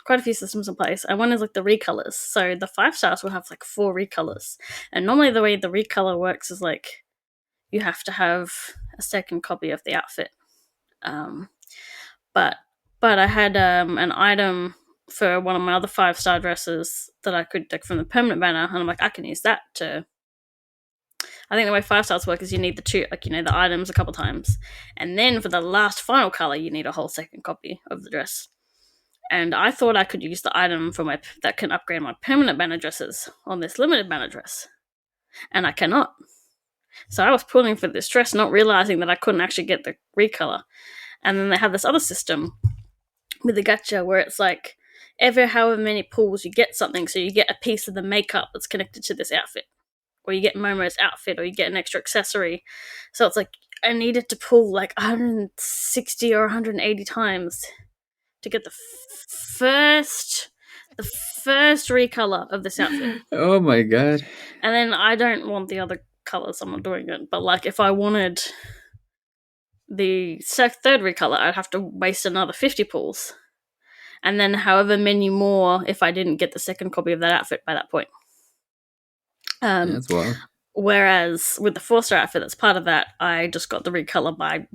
quite a few systems in place, and one is like the recolors. So the 5-stars will have like 4 recolors, and normally the way the recolor works is like you have to have a second copy of the outfit. But I had an item for one of my other 5-star dresses that I could take from the permanent banner, and I'm like, I can use that to. I think the way 5-stars work is you need the items a couple times, and then for the last final color, you need a whole second copy of the dress. And I thought I could use the item that can upgrade my permanent banner dresses on this limited banner dress, and I cannot. So I was pulling for this dress, not realizing that I couldn't actually get the recolor. And then they have this other system with the gacha where it's like however many pulls you get something, so you get a piece of the makeup that's connected to this outfit, or you get Momo's outfit, or you get an extra accessory. So it's like I needed to pull like 160 or 180 times to get the first recolor of this outfit. Oh my god. And then I don't want the other colors, I'm not doing it. But like if I wanted the third recolor, I'd have to waste another 50 pulls. And then however many more if I didn't get the second copy of that outfit by that point. That's wild. Whereas with the 4-star outfit, that's part of that. I just got the recolor by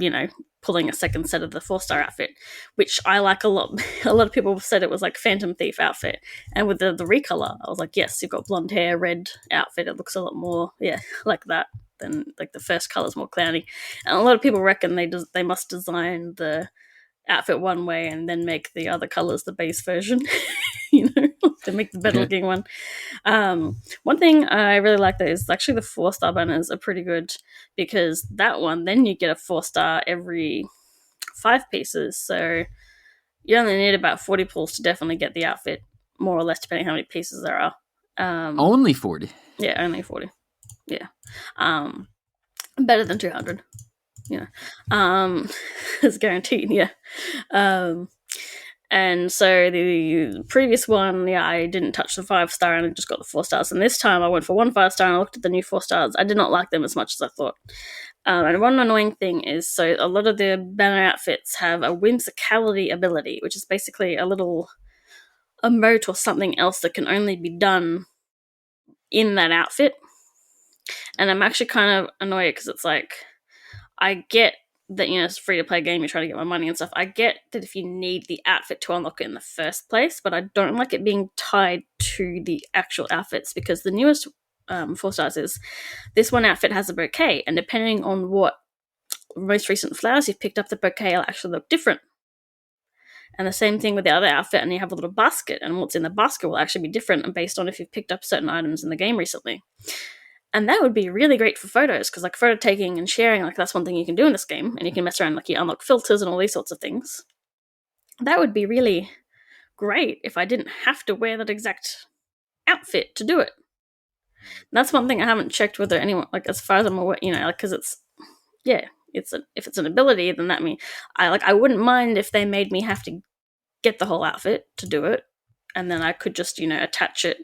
pulling a second set of the 4-star outfit, which I like a lot. A lot of people said it was like Phantom Thief outfit, and with the recolor, I was like, yes, you've got blonde hair, red outfit. It looks a lot more like that than like the first color's more clowny. And a lot of people reckon they must design the outfit one way and then make the other colors the base version. To make the better looking one. One thing I really like that is actually the 4-star banners are pretty good, because that one, then you get a 4-star every 5 pieces. So you only need about 40 pulls to definitely get the outfit, more or less, depending how many pieces there are. Only 40? Yeah, only 40. Yeah. Better than 200. It's guaranteed, yeah. And so the previous one, I didn't touch the 5-star and I just got the 4 stars. And this time I went for 1 5-star and I looked at the new 4 stars. I did not like them as much as I thought. And one annoying thing is, so a lot of the banner outfits have a whimsicality ability, which is basically a little emote or something else that can only be done in that outfit. And I'm actually kind of annoyed because it's like, I get that, it's a free-to-play game, you're trying to get my money and stuff. I get that if you need the outfit to unlock it in the first place, but I don't like it being tied to the actual outfits, because the newest 4 stars is, this one outfit has a bouquet, and depending on what most recent flowers you've picked up, the bouquet will actually look different. And the same thing with the other outfit, and you have a little basket, and what's in the basket will actually be different based on if you've picked up certain items in the game recently. And that would be really great for photos, because like photo taking and sharing, like that's one thing you can do in this game, and you can mess around, like you unlock filters and all these sorts of things. That would be really great if I didn't have to wear that exact outfit to do it. And that's one thing I haven't checked whether anyone, like as far as I'm aware, because it's, if it's an ability, then that means I wouldn't mind if they made me have to get the whole outfit to do it, and then I could just attach it.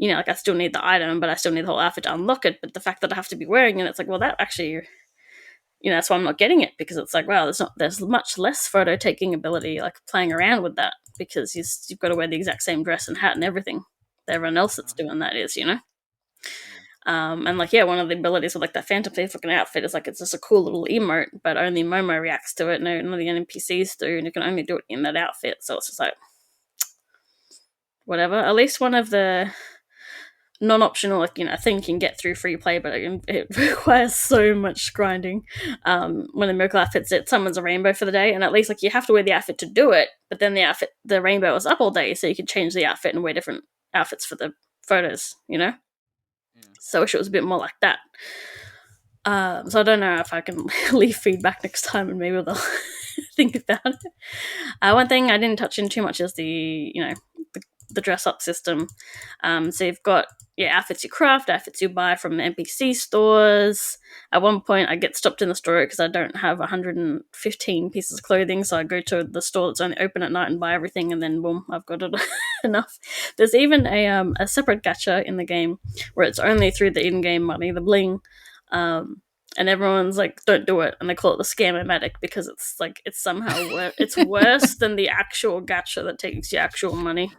I still need the item, but I still need the whole outfit to unlock it. But the fact that I have to be wearing it, it's like, well, that actually, that's why I'm not getting it, because it's like, wow, there's much less photo taking ability, like playing around with that, because you've got to wear the exact same dress and hat and everything that everyone else that's doing that is. And one of the abilities with like that Phantom Thief looking outfit is like, it's just a cool little emote, but only Momo reacts to it. None of the NPCs do, and you can only do it in that outfit. So it's just like, whatever. At least one of the non-optional, thing you can get through free play, but it requires so much grinding. When the miracle outfit's it summons a rainbow for the day, and at least you have to wear the outfit to do it, but then the rainbow is up all day, so you can change the outfit and wear different outfits for the photos. So I wish it was a bit more like that. So I don't know if I can leave feedback next time, and maybe they'll think about it. One thing I didn't touch in too much is the dress up system. So you've got outfits you craft, outfits you buy from the NPC stores. At one point I get stopped in the store because I don't have 115 pieces of clothing, so I go to the store that's only open at night and buy everything, and then boom, I've got it enough. There's even a separate gacha in the game where it's only through the in-game money, the bling, and everyone's like, don't do it, and they call it the Scam-O-Matic, because it's like, it's somehow it's worse than the actual gacha that takes your actual money.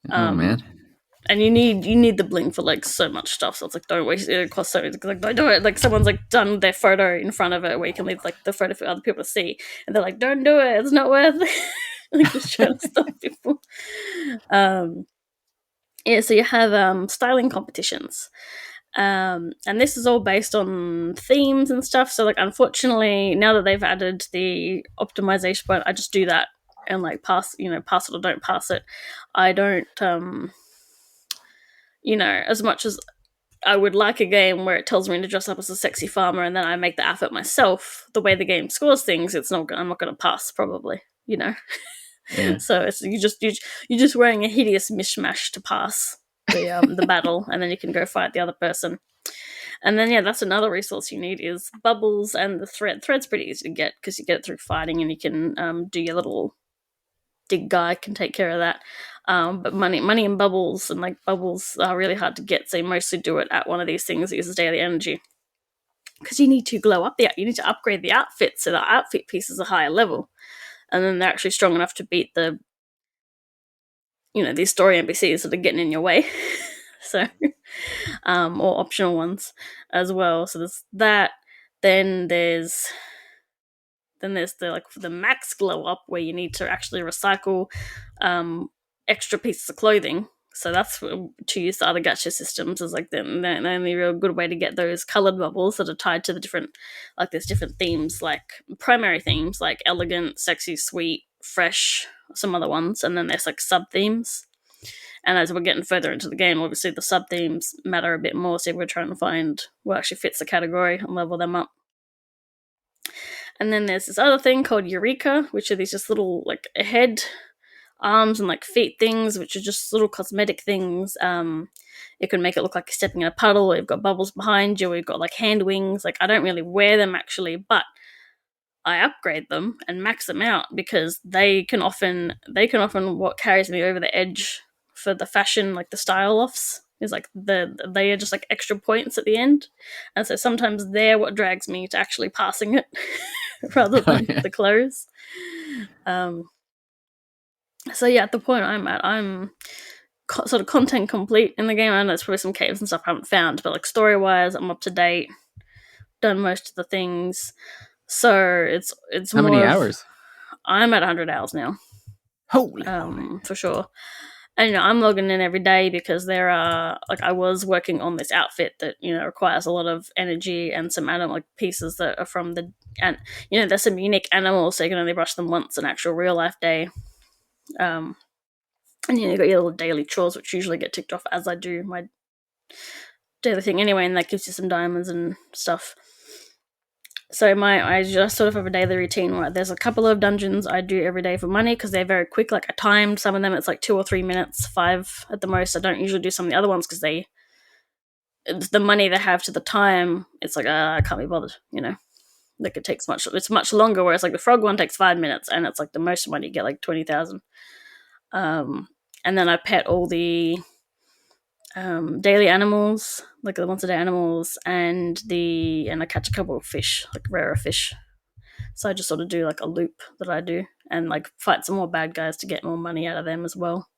Oh man. And you need the bling for like so much stuff, so it's like, don't waste it. It costs so, like, don't do it. Like someone's like done their photo in front of it where you can leave like the photo for other people to see, and they're like, don't do it, it's not worth it. Like just trying to stop people. So you have styling competitions. And this is all based on themes and stuff, so like unfortunately now that they've added the optimization point, I just do that and like pass it or don't pass it. I don't as much as I would like a game where it tells me to dress up as a sexy farmer and then I make the outfit myself, the way the game scores things, I'm not going to pass, probably. Yeah. So it's you're just wearing a hideous mishmash to pass the battle, and then you can go fight the other person. And then that's another resource you need is bubbles and the thread. Thread's pretty easy to get because you get it through fighting, and you can do your little dig guy can take care of that. But money and bubbles, and like bubbles are really hard to get, so you mostly do it at one of these things that uses daily energy, because you need to glow up you need to upgrade the outfit so the outfit piece is a higher level, and then they're actually strong enough to beat the these story NPCs that are getting in your way. So, or optional ones as well. So there's that. Then there's the max glow up where you need to actually recycle extra pieces of clothing. So that's to use the other gacha systems is like the only real good way to get those colored bubbles that are tied to the different, like there's different themes, like primary themes like elegant, sexy, sweet, fresh, some other ones, and then there's like sub themes. And as we're getting further into the game, obviously the sub themes matter a bit more. So we're trying to find what actually fits the category and level them up. And then there's this other thing called Eureka, which are these just little like head, arms, and like feet things, which are just little cosmetic things. It can make it look like you're stepping in a puddle, or you've got bubbles behind you, or you've got like hand wings. Like I don't really wear them actually, but I upgrade them and max them out because they can often what carries me over the edge for the fashion, like the style offs. Is like they are just like extra points at the end, and so sometimes they're what drags me to actually passing it rather than the clothes. So yeah, at the point I'm at, I'm sort of content complete in the game. I know there's probably some caves and stuff I haven't found, but like story wise, I'm up to date, done most of the things. So it's how more many hours? I'm at 100 hours now. Holy moly. For sure. And I'm logging in every day because there are like I was working on this outfit that requires a lot of energy and some animal like pieces that are from the and there's some unique animals, so you can only brush them once an actual real life day. And you got your little daily chores, which usually get ticked off as I do my daily thing anyway, and that gives you some diamonds and stuff. So I just sort of have a daily routine where there's a couple of dungeons I do every day for money because they're very quick. Like I timed some of them; it's like 2 or 3 minutes, 5 at the most. I don't usually do some of the other ones because the money they have to the time. It's like I can't be bothered, Like it takes it's much longer. Whereas like the frog one takes 5 minutes, and it's like the most money you get like 20,000. And then I pet all the daily animals, like the once a day animals, and I catch a couple of fish, like rarer fish. So I just sort of do like a loop that I do, and like fight some more bad guys to get more money out of them as well.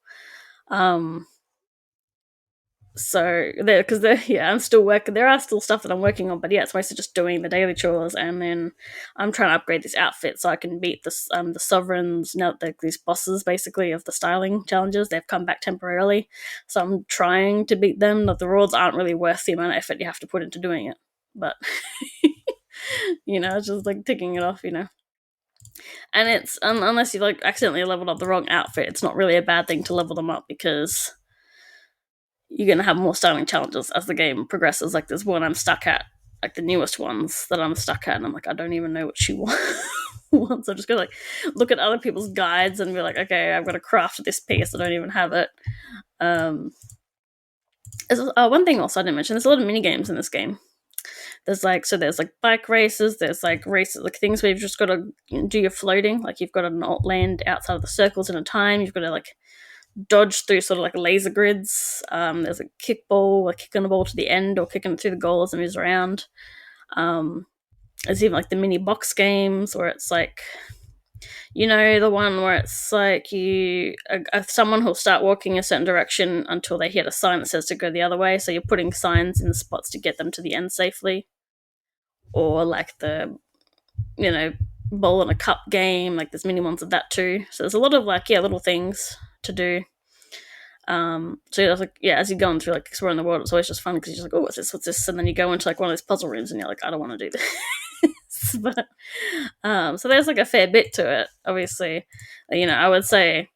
So because I'm still working. There are still stuff that I'm working on, but yeah, it's mostly just doing the daily chores, and then I'm trying to upgrade this outfit so I can beat the sovereigns. Now these bosses basically of the styling challenges, they've come back temporarily, so I'm trying to beat them. The rewards aren't really worth the amount of effort you have to put into doing it, but it's just like ticking it off, And it's unless you like accidentally leveled up the wrong outfit, it's not really a bad thing to level them up because you're going to have more styling challenges as the game progresses. Like there's one I'm stuck at, like the newest ones that I'm stuck at, and I'm like, I don't even know what she wants. I'm just going to like look at other people's guides and be like, okay, I've got to craft this piece. I don't even have it. One thing also I didn't mention, there's a lot of mini games in this game. There's like bike races, there's like races, like things where you've just got to do your floating. Like you've got to not land outside of the circles in a time. You've got to like dodge through sort of like laser grids. There's a kickball, like kicking the ball to the end or kicking it through the goal as it moves around. There's even like the mini box games where it's like, the one where it's like someone who'll start walking a certain direction until they hit a sign that says to go the other way. So you're putting signs in the spots to get them to the end safely. Or like the, bowl in a cup game. Like there's mini ones of that too. So there's a lot of like little things to do. So as you're going through like exploring the world, it's always just fun because you're just like, oh, what's this, and then you go into like one of those puzzle rooms and you're like, I don't want to do this. But so there's like a fair bit to it. Obviously, I would say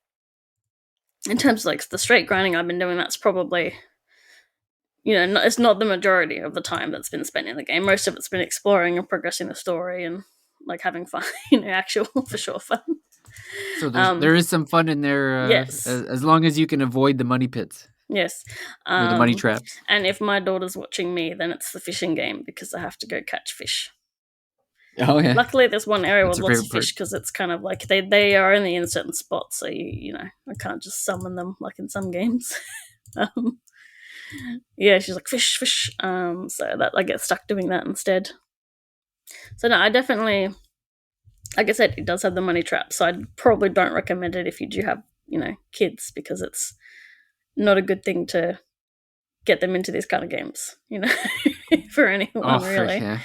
in terms of like the straight grinding I've been doing, that's probably it's not the majority of the time that's been spent in the game. Most of it's been exploring and progressing the story and like having fun, actual for sure fun. So there is some fun in there, yes, as long as you can avoid the money pits. Yes, or the money traps. And if my daughter's watching me, then it's the fishing game because I have to go catch fish. Oh yeah. Luckily, there's one area with lots of fish because it's kind of like they are only in certain spots, so I can't just summon them like in some games. Yeah, she's like fish, fish. So that I get stuck doing that instead. So no, I definitely, like I said, it does have the money trap. So I probably don't recommend it if you do have kids because it's not a good thing to get them into these kind of games, for anyone really. Yeah.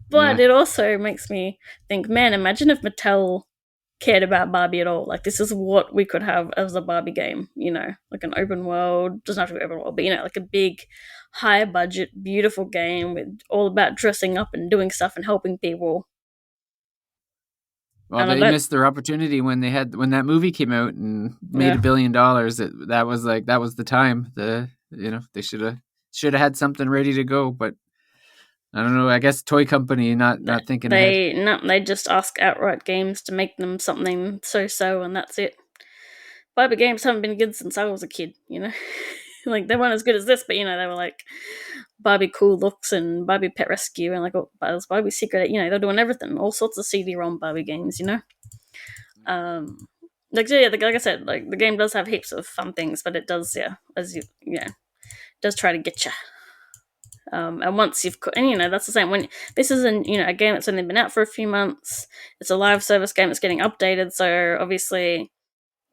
But it also makes me think, man, imagine if Mattel cared about Barbie at all. Like, this is what we could have as a Barbie game, like an open world, doesn't have to be open world, but like a big, high budget, beautiful game with all about dressing up and doing stuff and helping people. Well, they missed their opportunity when that movie came out and made $1 billion. That was the time. They should have had something ready to go, but I don't know. I guess toy company not thinking ahead. No, they just ask Outright Games to make them something so, and that's it. Barbie games haven't been good since I was a kid. Like, they weren't as good as this, but they were like Barbie Cool Looks and Barbie Pet Rescue and like Barbie Secret. They're doing everything, all sorts of CD-ROM Barbie games. Like I said, like the game does have heaps of fun things, but it does, does try to get you. And once you've and that's the same when this is a game that's only been out for a few months. It's a live service game that's getting updated, so obviously,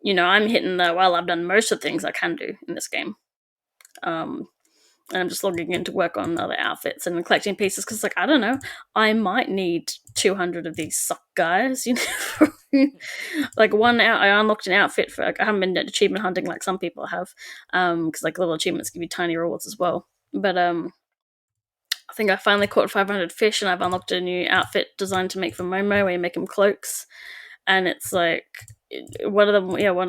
I'm hitting I've done most of the things I can do in this game. And I'm just logging in to work on other outfits and collecting pieces because, like, I don't know, I might need 200 of these sock guys, like I unlocked an outfit for, like, I haven't been achievement hunting like some people have, because like little achievements give you tiny rewards as well. But I think I finally caught 500 fish and I've unlocked a new outfit designed to make for Momo where you make him cloaks. And it's like, one of them,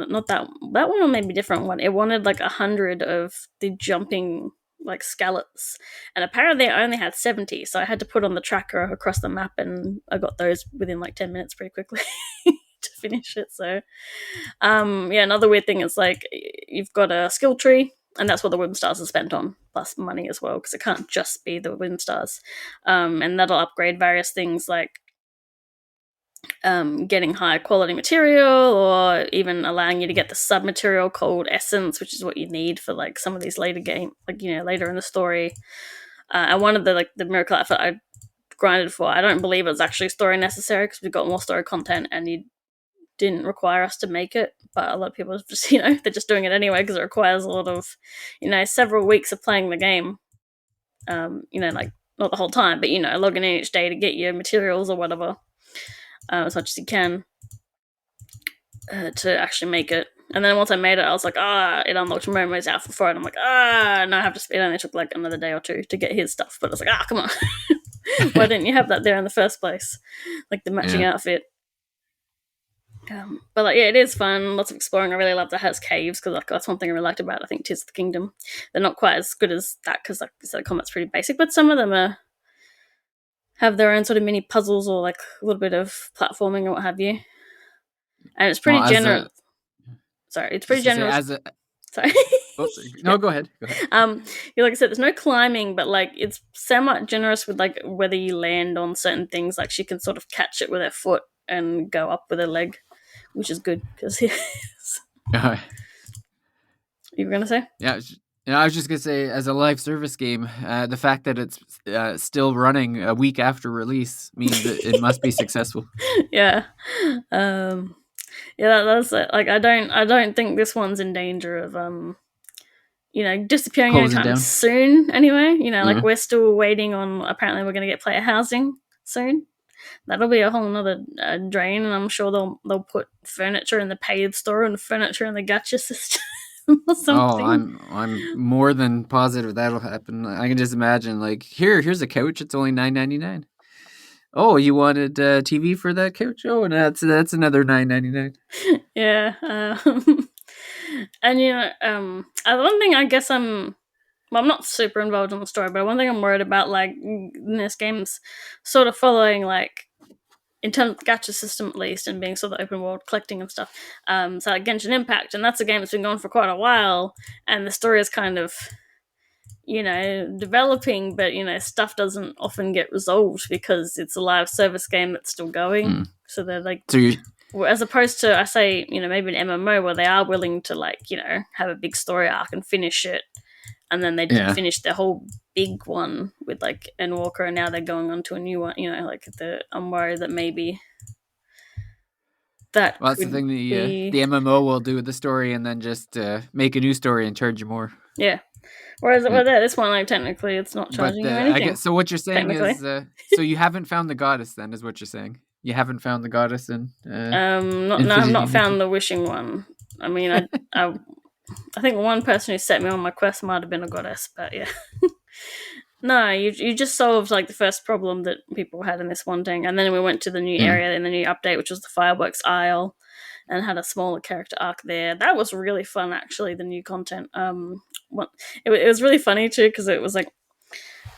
not that one, may be different one. It wanted like 100 of the jumping like scallops, and apparently I only had 70, so I had to put on the tracker across the map, and I got those within like 10 minutes pretty quickly to finish it. So, another weird thing is like you've got a skill tree. And that's what the Wim Stars are spent on, plus money as well, because it can't just be the Wim Stars. And that'll upgrade various things like getting higher quality material, or even allowing you to get the sub material called Essence, which is what you need for like some of these later later in the story. And one of the miracle outfit I grinded for, I don't believe it was actually story necessary because we've got more story content and you didn't require us to make it, but a lot of people just, they're just doing it anyway because it requires a lot of, several weeks of playing the game. Like not the whole time, but logging in each day to get your materials or whatever, as much as you can, to actually make it. And then once I made it, I was like, it unlocked Momo's outfit for it. I'm like, no, I have to. It only took like another day or two to get his stuff, but I was like, come on, why didn't you have that there in the first place, like the matching outfit? But like, it is fun. Lots of exploring. I really love that it has caves because like that's one thing I really liked about, I think, Tears of the Kingdom. They're not quite as good as that because, like I said, the combat's pretty basic, but some of them have their own sort of mini puzzles or like a little bit of platforming or what have you. And it's pretty generous. Sorry, it's pretty generous. Sorry. No, go ahead. Like I said, there's no climbing, but like it's somewhat generous with like whether you land on certain things. Like she can sort of catch it with her foot and go up with her leg, which is good because you were gonna say? Yeah, I was just gonna say, as a live service game, the fact that it's still running a week after release means that it must be successful. Yeah, that's it. Like, I don't think this one's in danger of disappearing anytime soon. Anyway, like we're still waiting on. Apparently, we're gonna get player housing soon. That'll be a whole nother drain, and I'm sure they'll put furniture in the paid store and furniture in the gacha system or something. I'm more than positive that'll happen. I can just imagine, like, here's a couch. It's only $9.99. Oh, you wanted TV for that couch? Oh, and that's another $9.99. Yeah, and one thing I guess I'm not super involved in the story, but one thing I'm worried about, like, this game's sort of following, like, in terms of the gacha system at least, and being sort of open world collecting and stuff. So like Genshin Impact, and that's a game that's been going for quite a while, and the story is kind of, developing, but stuff doesn't often get resolved because it's a live service game that's still going. So they're like, as opposed to, I say, maybe an MMO where they are willing to, like, have a big story arc and finish it, and then they finished their whole big one with like Endwalker, and now they're going on to a new one. I'm worried that maybe that. Well, that's the thing. The MMO will do the story and then just make a new story and charge you more. Yeah, Whereas well, this one, like technically, it's not charging you I anything. guess so. What you're saying is, so you haven't found the goddess, then, is what you're saying. You haven't found the goddess in no, I've Infinity not Nikki. found the wishing one. I mean, I think one person who set me on my quest might have been a goddess, but yeah. No, you just solved like the first problem that people had in this one thing, and then we went to the new area in the new update, which was the fireworks aisle, and had a smaller character arc there. That was really fun, actually. The new content. It was really funny too because it was like,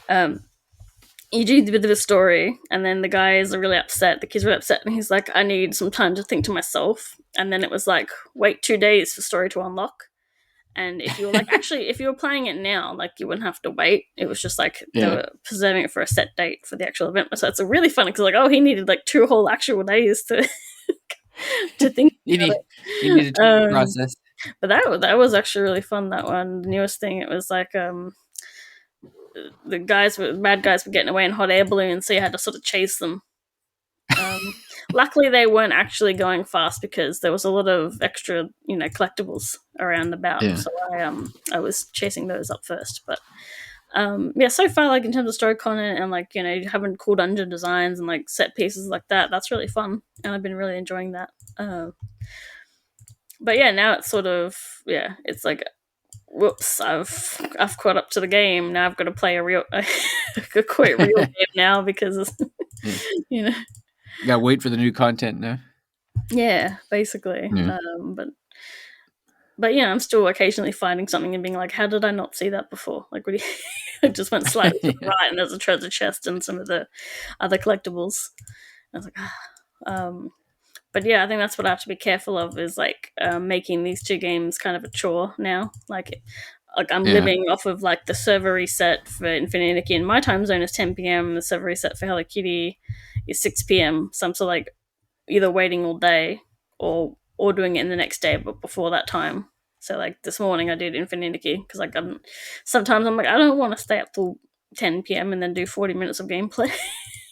you do the bit of a story, and then the guys are really upset. The kids are really upset, and he's like, "I need some time to think to myself." And then it was like, "Wait 2 days for story to unlock." And if you were like, actually, if you were playing it now, like you wouldn't have to wait. It was just like they were preserving it for a set date for the actual event. So it's really funny because like, oh, he needed like 2 whole actual days to to think about it. You needed to process. But that was actually really fun. That one, the newest thing, it was like the bad guys were getting away in hot air balloons, so you had to sort of chase them. Luckily, they weren't actually going fast because there was a lot of extra, collectibles around about. Yeah. So I was chasing those up first. But so far, like in terms of story content and like having cool dungeon designs and like set pieces like that, that's really fun, and I've been really enjoying that. But yeah, now it's sort of it's like, whoops, I've caught up to the game. Now I've got to play a quite real game now because You gotta wait for the new content now. Yeah, basically. Yeah. But I'm still occasionally finding something and being like, how did I not see that before? Like, what I just went slightly to the right, and there's a treasure chest and some of the other collectibles. I was like, but yeah, I think that's what I have to be careful of is like making these 2 games kind of a chore now. Like I'm living off of like the server reset for Infinity Nikki, and my time zone is 10 p.m. The server reset for Hello Kitty is 6 p.m. So I'm sort of like either waiting all day or doing it in the next day, but before that time. So like this morning I did Infinity Nikki because like sometimes I'm like, I don't want to stay up till 10 p.m. and then do 40 minutes of gameplay.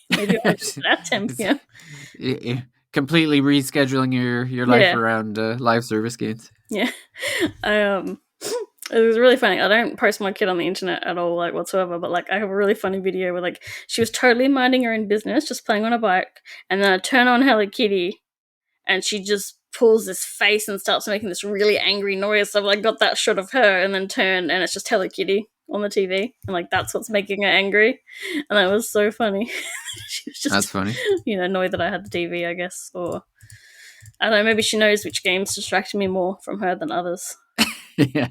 Maybe I'll do it at 10 p.m. Completely rescheduling your life around live service games. Yeah. It was really funny. I don't post my kid on the internet at all, like whatsoever, but like I have a really funny video where like she was totally minding her own business, just playing on a bike, and then I turn on Hello Kitty and she just pulls this face and starts making this really angry noise. So I've like got that shot of her and then turn and it's just Hello Kitty on the TV. And like that's what's making her angry. And that was so funny. She was just That's funny. Annoyed that I had the TV, I guess. Or I don't know, maybe she knows which games distract me more from her than others. Yeah.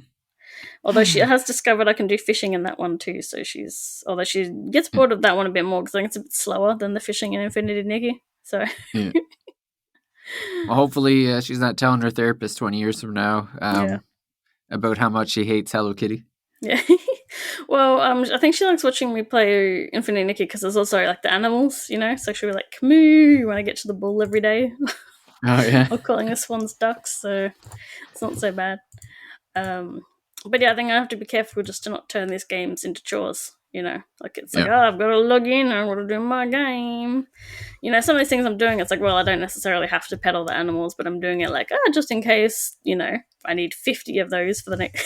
Although she has discovered I can do fishing in that one too, so although she gets bored of that one a bit more because I think it's a bit slower than the fishing in Infinity Nikki. So, yeah. Well, hopefully she's not telling her therapist 20 years from now about how much she hates Hello Kitty. Yeah. Well, I think she likes watching me play Infinity Nikki because there's also like the animals, so she'll be like moo when I get to the bull every day. Oh yeah. Or calling the swans ducks, so it's not so bad. But yeah, I think I have to be careful just to not turn these games into chores. Like it's like, I've got to log in, I've got to do my game. Some of these things I'm doing, it's like, well, I don't necessarily have to pedal the animals, but I'm doing it like, just in case, I need 50 of those for the next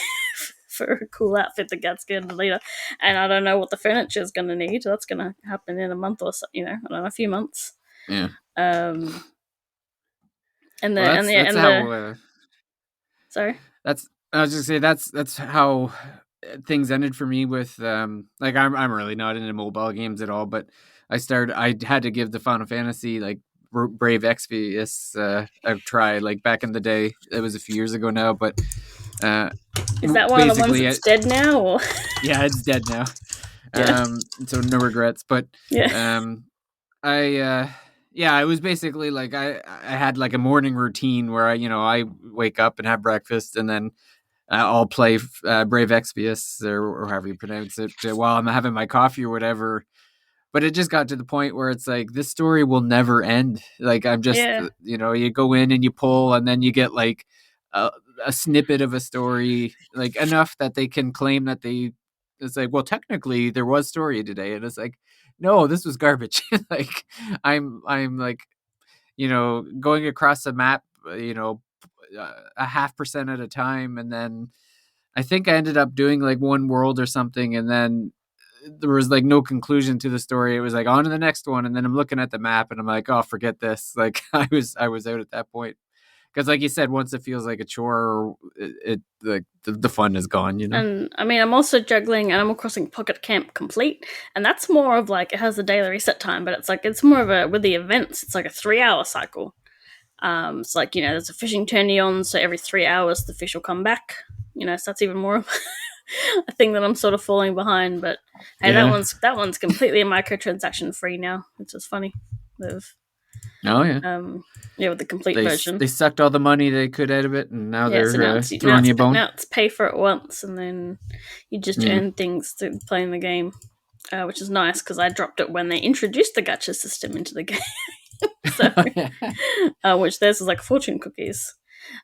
for a cool outfit that gets good later. And I don't know what the furniture is going to need. That's going to happen in a month or so, I don't know, a few months. Yeah. Sorry. I was just say that's how things ended for me with like I'm really not into mobile games at all, but I had to give the Final Fantasy like Brave Exvius a try like back in the day. It was a few years ago now, but is that one of the ones that's dead now? Or? Yeah, it's dead now. So no regrets, but it was basically like I had like a morning routine where I wake up and have breakfast and then I'll play Brave Exvius or however you pronounce it while I'm having my coffee or whatever. But it just got to the point where it's like this story will never end. Like I'm just you go in and you pull and then you get like a snippet of a story, like enough that they can claim that it's like, well, technically there was story today, and it's like, no, this was garbage. Like I'm like going across the map a 0.5% at a time, and then I think I ended up doing like one world or something, and then there was like no conclusion to the story. It was like on to the next one, and then I'm looking at the map and I'm like, oh, forget this. Like I was out at that point. Because, like you said, once it feels like a chore, it like the fun is gone, you know. And I mean, I'm also juggling Animal Crossing Pocket Camp Complete, and that's more of like it has a daily reset time, but it's more of a with the events. It's like a 3 hour cycle. It's like there's a fishing tourney on, so every 3 hours the fish will come back. So that's even more of a thing that I'm sort of falling behind. But hey, that one's completely microtransaction free now, which is funny. Oh yeah. With the complete version. They sucked all the money they could out of it, and now they're throwing you a bone. Now it's pay for it once, and then you just earn things through playing the game, which is nice because I dropped it when they introduced the gacha system into the game. Which theirs is like fortune cookies.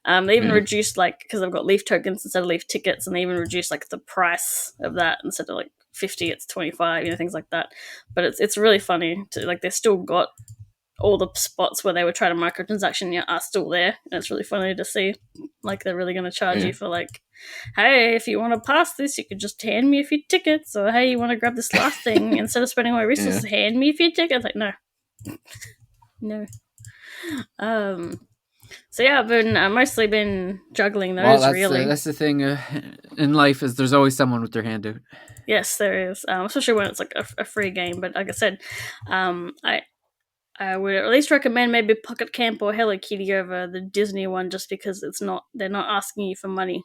They even reduced because I've got leaf tokens instead of leaf tickets, and they even reduced like the price of that instead of like 50, it's 25, things like that. But it's really funny to like they've still got all the spots where they were trying to microtransaction are still there, and it's really funny to see like they're really going to charge you for like, hey, if you want to pass this you could just hand me a few tickets, or hey, you want to grab this last thing instead of spending my resources, hand me a few tickets. Like no. So yeah, I've mostly been juggling those. Well, really, that's the thing in life is there's always someone with their hand out. Yes, there is, especially when it's like a free game. But like I said, I would at least recommend maybe Pocket Camp or Hello Kitty over the Disney one, just because they're not asking you for money.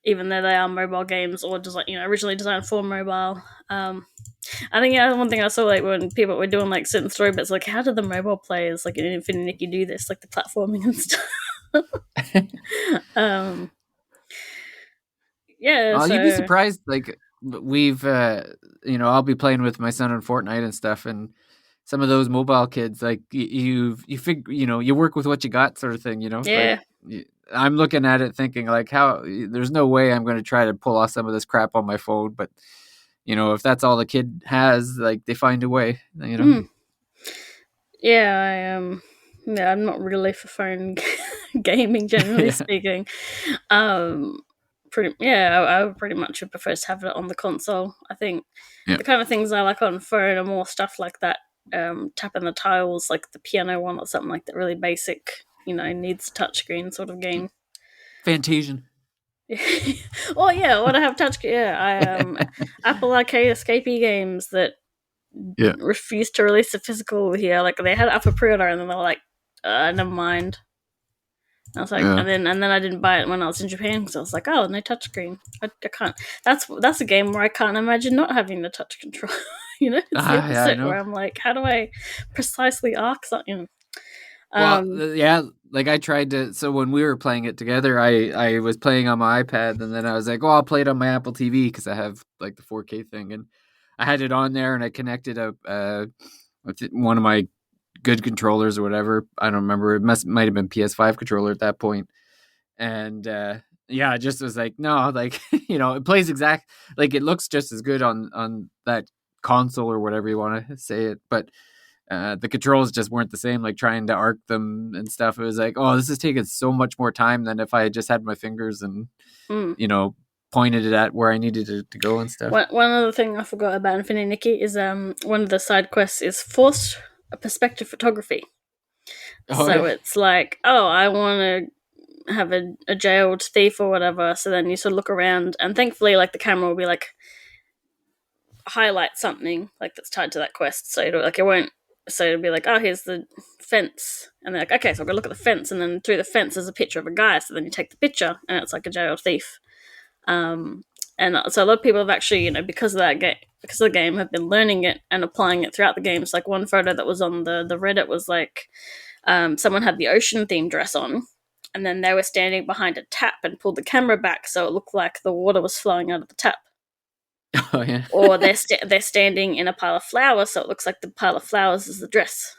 Even though they are mobile games or originally designed for mobile. I think one thing I saw like when people were doing like certain story bits, like how did the mobile players like in Infinite Nikki do this, like the platforming and stuff. You'd be surprised. Like we've, I'll be playing with my son on Fortnite and stuff, and some of those mobile kids, like you figure, you work with what you got, sort of thing. Yeah. Like, I'm looking at it thinking like, how there's no way I'm going to try to pull off some of this crap on my phone, but if that's all the kid has, like they find a way. Yeah, I'm not really for phone gaming, generally speaking. I would pretty much prefer to have it on the console. I think the kind of things I like on phone are more stuff like that, tapping the tiles, like the piano one or something like that, really basic, needs a touchscreen sort of game. Fantasian. Well, yeah, what I have touch. Yeah, Apple Arcade escapee games that refused to release a physical here. Like they had it up for pre-order, and then they were like, "Never mind." I was like, and then I didn't buy it when I was in Japan because I was like, "Oh, no touchscreen. I can't." That's a game where I can't imagine not having the touch control. It's the opposite where I'm like, "How do I precisely arc something?" Like I tried to. So when we were playing it together, I was playing on my iPad, and then I was like, "Oh, I'll play it on my Apple TV because I have like the 4K thing." And I had it on there, and I connected one of my good controllers or whatever. I don't remember. It might have been PS5 controller at that point. And I just was like, no, like it plays like it looks just as good on that console or whatever you want to say it, but the controls just weren't the same. Like trying to arc them and stuff, it was like, oh, this is taking so much more time than if I had just had my fingers and pointed it at where I needed it to go and stuff. One other thing I forgot about Infinity Nikki is one of the side quests is forced perspective photography. It's like, oh, I want to have a jailed thief or whatever. So then you sort of look around, and thankfully, like the camera will be like highlight something like that's tied to that quest. So it'll be like, oh, here's the fence, and they're like, okay, so I'll go look at the fence, and then through the fence there's a picture of a guy. So then you take the picture, and it's like a jailed thief. And so a lot of people have actually, because of that game, because of the game, have been learning it and applying it throughout the games. Like one photo that was on the Reddit was like, someone had the ocean themed dress on, and then they were standing behind a tap and pulled the camera back so it looked like the water was flowing out of the tap. Oh yeah. Or they're standing in a pile of flowers, so it looks like the pile of flowers is the dress.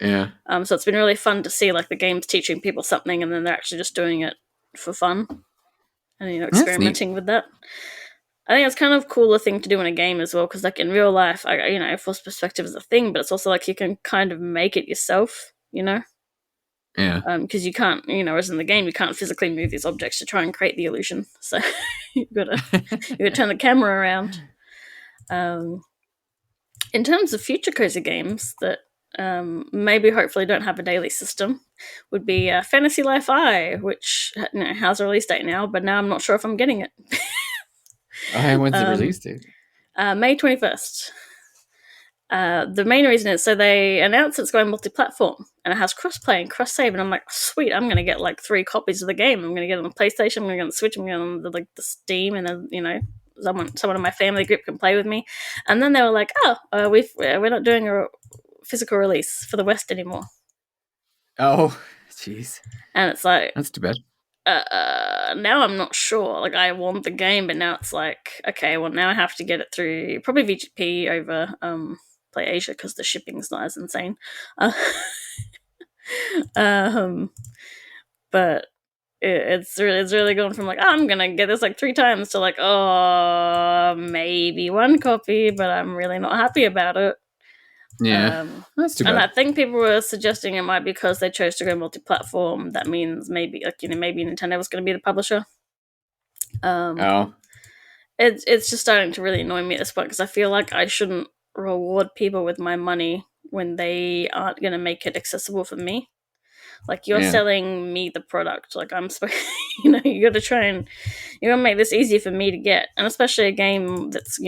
Yeah. So it's been really fun to see like the game's teaching people something, and then they're actually just doing it for fun, and experimenting with that. I think it's kind of a cooler thing to do in a game as well, because like in real life, forced perspective is a thing, but it's also like you can kind of make it yourself. Yeah. Because you can't, as in the game, you can't physically move these objects to try and create the illusion. So you've got to turn the camera around. In terms of future cozy games that maybe hopefully don't have a daily system, would be Fantasy Life I, which has a release date now, but now I'm not sure if I'm getting it. When's the release date? May 21st. The main reason is so they announced it's going multi-platform and it has cross-play and cross-save, and I'm like, sweet, I'm going to get like 3 copies of the game. I'm going to get it on the PlayStation, I'm going to get it on the Switch, I'm going to get it on the Steam, and then someone in my family group can play with me. And then they were like, we're not doing a physical release for the West anymore. Oh, jeez. And it's like, that's too bad. Now I'm not sure. Like, I want the game, but now it's like, okay, well, now I have to get it through probably VGP over Play Asia because the shipping's not as insane. But it's really gone from like, I'm gonna get this like 3 times to like, maybe 1 copy, but I'm really not happy about it. Yeah, that's too bad. And I think people were suggesting it might be because they chose to go multi-platform. That means maybe maybe Nintendo was going to be the publisher. It's just starting to really annoy me at this point because I feel like I shouldn't reward people with my money when they aren't going to make it accessible for me. Like, you're selling me the product. Like, I'm supposed, you got to try and you got to make this easy for me to get, and especially a game that's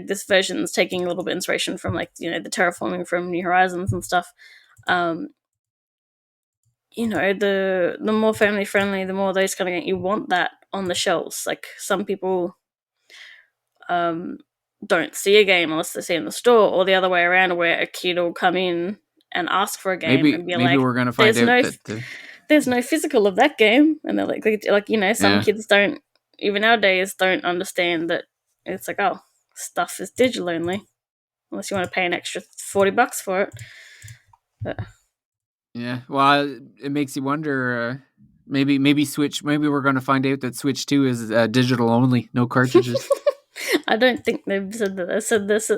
this version's taking a little bit of inspiration from the terraforming from New Horizons and stuff. The more family friendly, the more those kind of games, you want that on the shelves. Like, some people don't see a game unless they see it in the store, or the other way around, where a kid will come in and ask for a game and be maybe we're gonna find out that there's no physical of that game, and they're like some kids don't, even nowadays, don't understand that it's like, oh, stuff is digital only, unless you want to pay an extra $40 for it. But yeah, well, it makes you wonder. Maybe Switch. Maybe we're going to find out that Switch 2 is digital only, no cartridges. I don't think they've said that. They said this.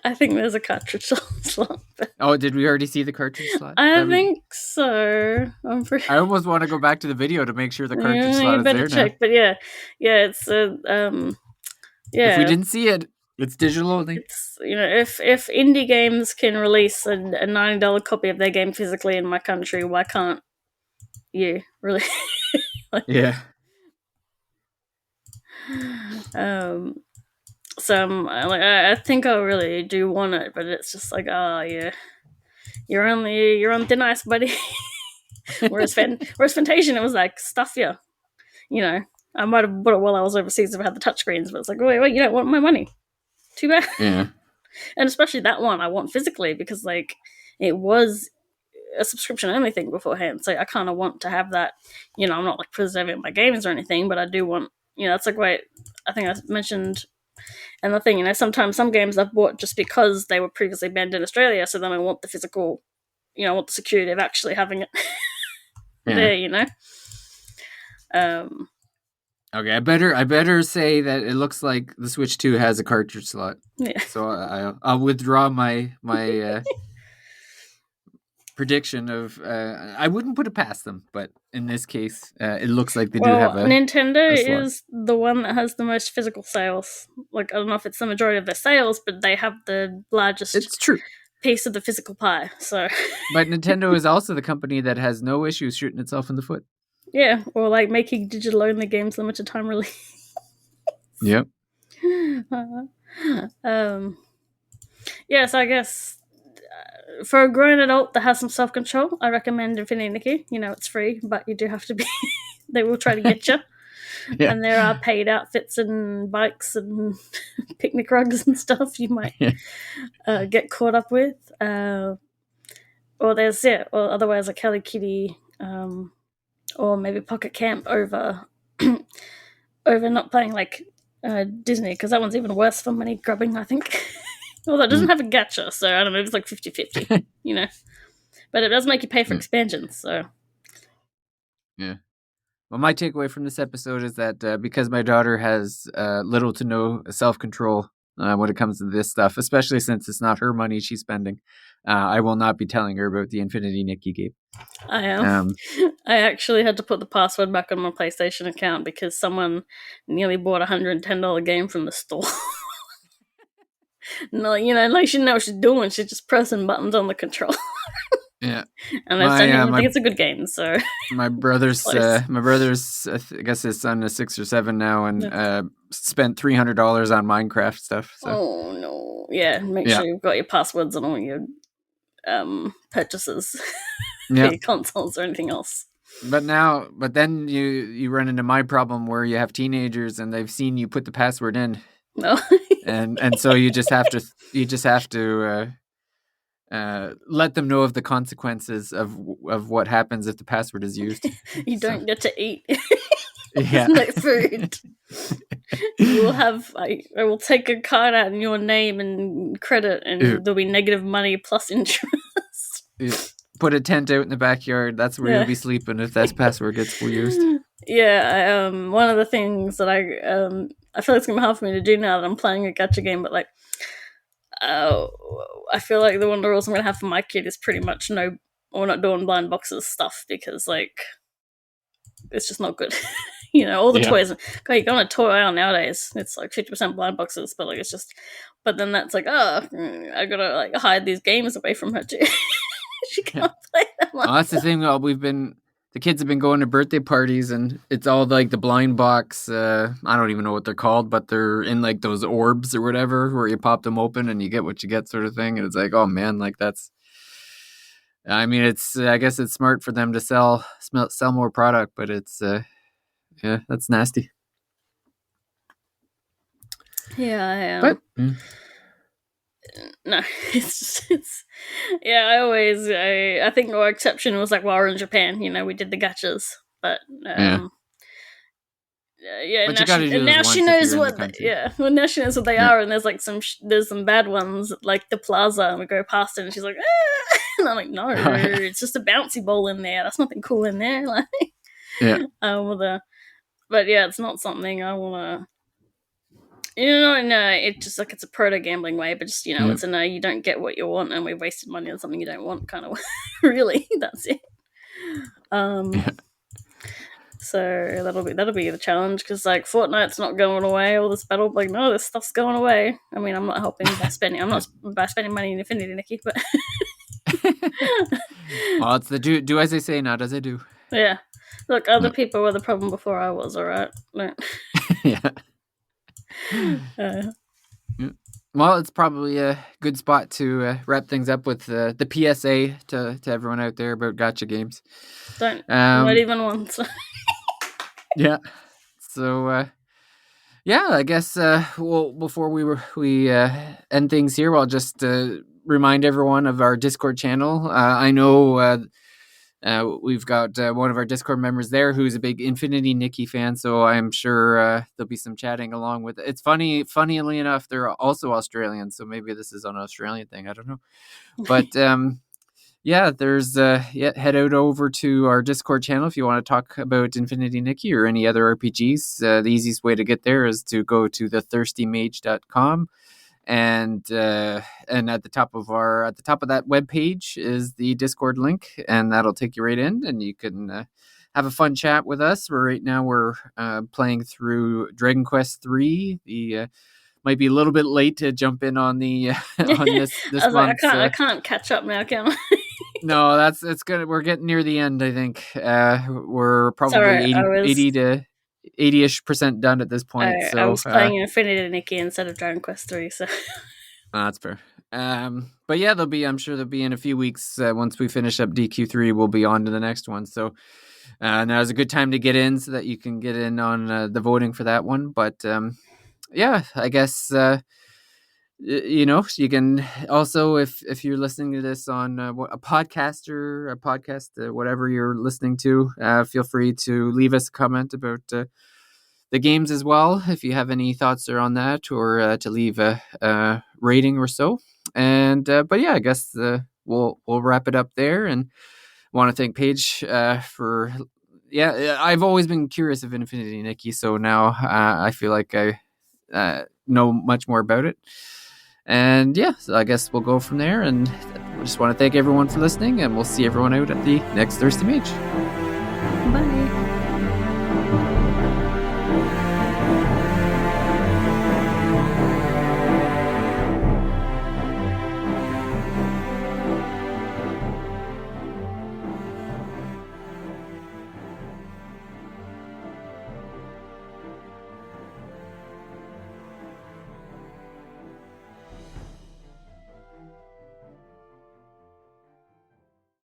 I think there's a cartridge slot. Oh, did we already see the cartridge slot? I think so. I almost want to go back to the video to make sure the cartridge slot is there check, now. But yeah, it's If we didn't see it, it's digital only. It's, if indie games can release a $90 copy of their game physically in my country, why can't you? Really? Yeah. So I think I really do want it, but it's just like, oh yeah, you're on thin ice, buddy. whereas Fantasia, it was like, stuff you. I might have bought it while I was overseas if I had the touchscreens, but it's like, wait, you don't want my money. Too bad. Yeah. And especially that one I want physically, because it was a subscription only thing beforehand, so I kind of want to have that. I'm not like preserving my games or anything, but I do want, it's like, wait, I think I mentioned. And the thing, sometimes some games I've bought just because they were previously banned in Australia, so then I want the physical, I want the security of actually having it there, Okay, I better say that it looks like the Switch 2 has a cartridge slot. Yeah. So I'll withdraw my prediction of I wouldn't put it past them, but in this case, it looks like they do have a Nintendo is the one that has the most physical sales. Like, I don't know if it's the majority of their sales, but they have the largest It's true. piece of the physical pie. So But Nintendo is also the company that has no issues shooting itself in the foot. Yeah, or like making digital only games limited time release. Yep. Yeah, so I guess for a grown adult that has some self-control, I recommend Infinity Nikki. It's free, but you do have to be they will try to get you. Yeah. And there are paid outfits and bikes and picnic rugs and stuff you might get caught up with. Or otherwise like Hello Kitty, or maybe Pocket Camp over not playing like Disney, because that one's even worse for money grubbing, I think. Well, that doesn't have a gacha, so I don't know, it's like 50-50, But it does make you pay for expansions, so. Yeah. Well, my takeaway from this episode is that because my daughter has little to no self-control, when it comes to this stuff, especially since it's not her money she's spending. I will not be telling her about the Infinity Nikki game. I am. I actually had to put the password back on my PlayStation account because someone nearly bought a $110 game from the store. No, like she didn't know what she's doing. She's just pressing buttons on the controller. Yeah, and I don't think it's a good game. So my brother's, I guess his son is 6 or 7 now, and spent $300 on Minecraft stuff. So. Oh no! Yeah, make sure you've got your passwords on all your purchases, for your consoles or anything else. But then you run into my problem where you have teenagers and they've seen you put the password in. No. and so you just have to let them know of the consequences of what happens if the password is used. You don't get to eat. Yeah. Like food. You will have. I will take a card out in your name and credit, and there'll be negative money plus interest. Yeah. Put a tent out in the backyard. That's where you'll be sleeping if that password gets used. Yeah. One of the things that I feel like it's gonna be hard for me to do now that I'm playing a gacha game, but like, I feel like one of the rules I'm gonna have for my kid is pretty much no, we're not doing blind boxes stuff because like, it's just not good. All the toys. God, you go on a toy aisle nowadays, it's like 50% blind boxes, but like it's just. But then that's like, I gotta like hide these games away from her too. She can't play them. Well, that's the thing. The kids have been going to birthday parties, and it's all like the blind box. I don't even know what they're called, but they're in like those orbs or whatever, where you pop them open and you get what you get, sort of thing. And it's like, oh man, like that's. I mean, I guess it's smart for them to sell more product, but it's, that's nasty. Yeah, I am. But no, it's I think our exception was like while we were in Japan, we did the gachas, but but now she knows what now she knows what they are, and there's like there's some bad ones like the plaza, and we go past it and she's like, and I'm like, no, it's just a bouncy ball in there, that's nothing cool in there, like but yeah, it's not something I want to. No, it's just like it's a proto gambling way, but just it's a no, you don't get what you want, and we wasted money on something you don't want, kind of. Really, that's it. So that'll be the challenge because like Fortnite's not going away. All this battle, like no, this stuff's going away. I mean, I'm not helping by spending. I'm not by spending money in Infinity, Nikki, but. Well, it's the do as they say, not as they do. Yeah, look, other people were the problem before I was. All right. Yeah. Well, it's probably a good spot to wrap things up with the PSA to everyone out there about gacha games. Not even once. Yeah. So, I guess before we end things here, I'll just remind everyone of our Discord channel. I know. We've got one of our Discord members there who's a big Infinity Nikki fan, so I'm sure there'll be some chatting along with it. It's funnily enough, they're also Australian, so maybe this is an Australian thing. I don't know. But there's head out over to our Discord channel if you want to talk about Infinity Nikki or any other RPGs. The easiest way to get there is to go to thethirstymage.com. And at the top of that webpage is the Discord link, and that'll take you right in, and you can have a fun chat with us. Right now we're playing through Dragon Quest III. The might be a little bit late to jump in on the on this I month. Like, I can't catch up now, can I? No, it's good. We're getting near the end. I think we're probably 80 to 80-ish% done at this point. I was playing Infinity Nikki instead of Dragon Quest 3, so that's fair. But yeah, I'm sure there'll be in a few weeks once we finish up DQ3, we'll be on to the next one. So now's a good time to get in so that you can get in on the voting for that one. But I guess you can also, if you're listening to this on a podcast, whatever you're listening to, feel free to leave us a comment about the games as well, if you have any thoughts on that, or to leave a rating or so. And I guess we'll wrap it up there, and want to thank Paige for I've always been curious of Infinity Nikki, so now I feel like know much more about it. And yeah, so I guess we'll go from there. And I just want to thank everyone for listening, and we'll see everyone out at the next Thirsty Mage. Bye.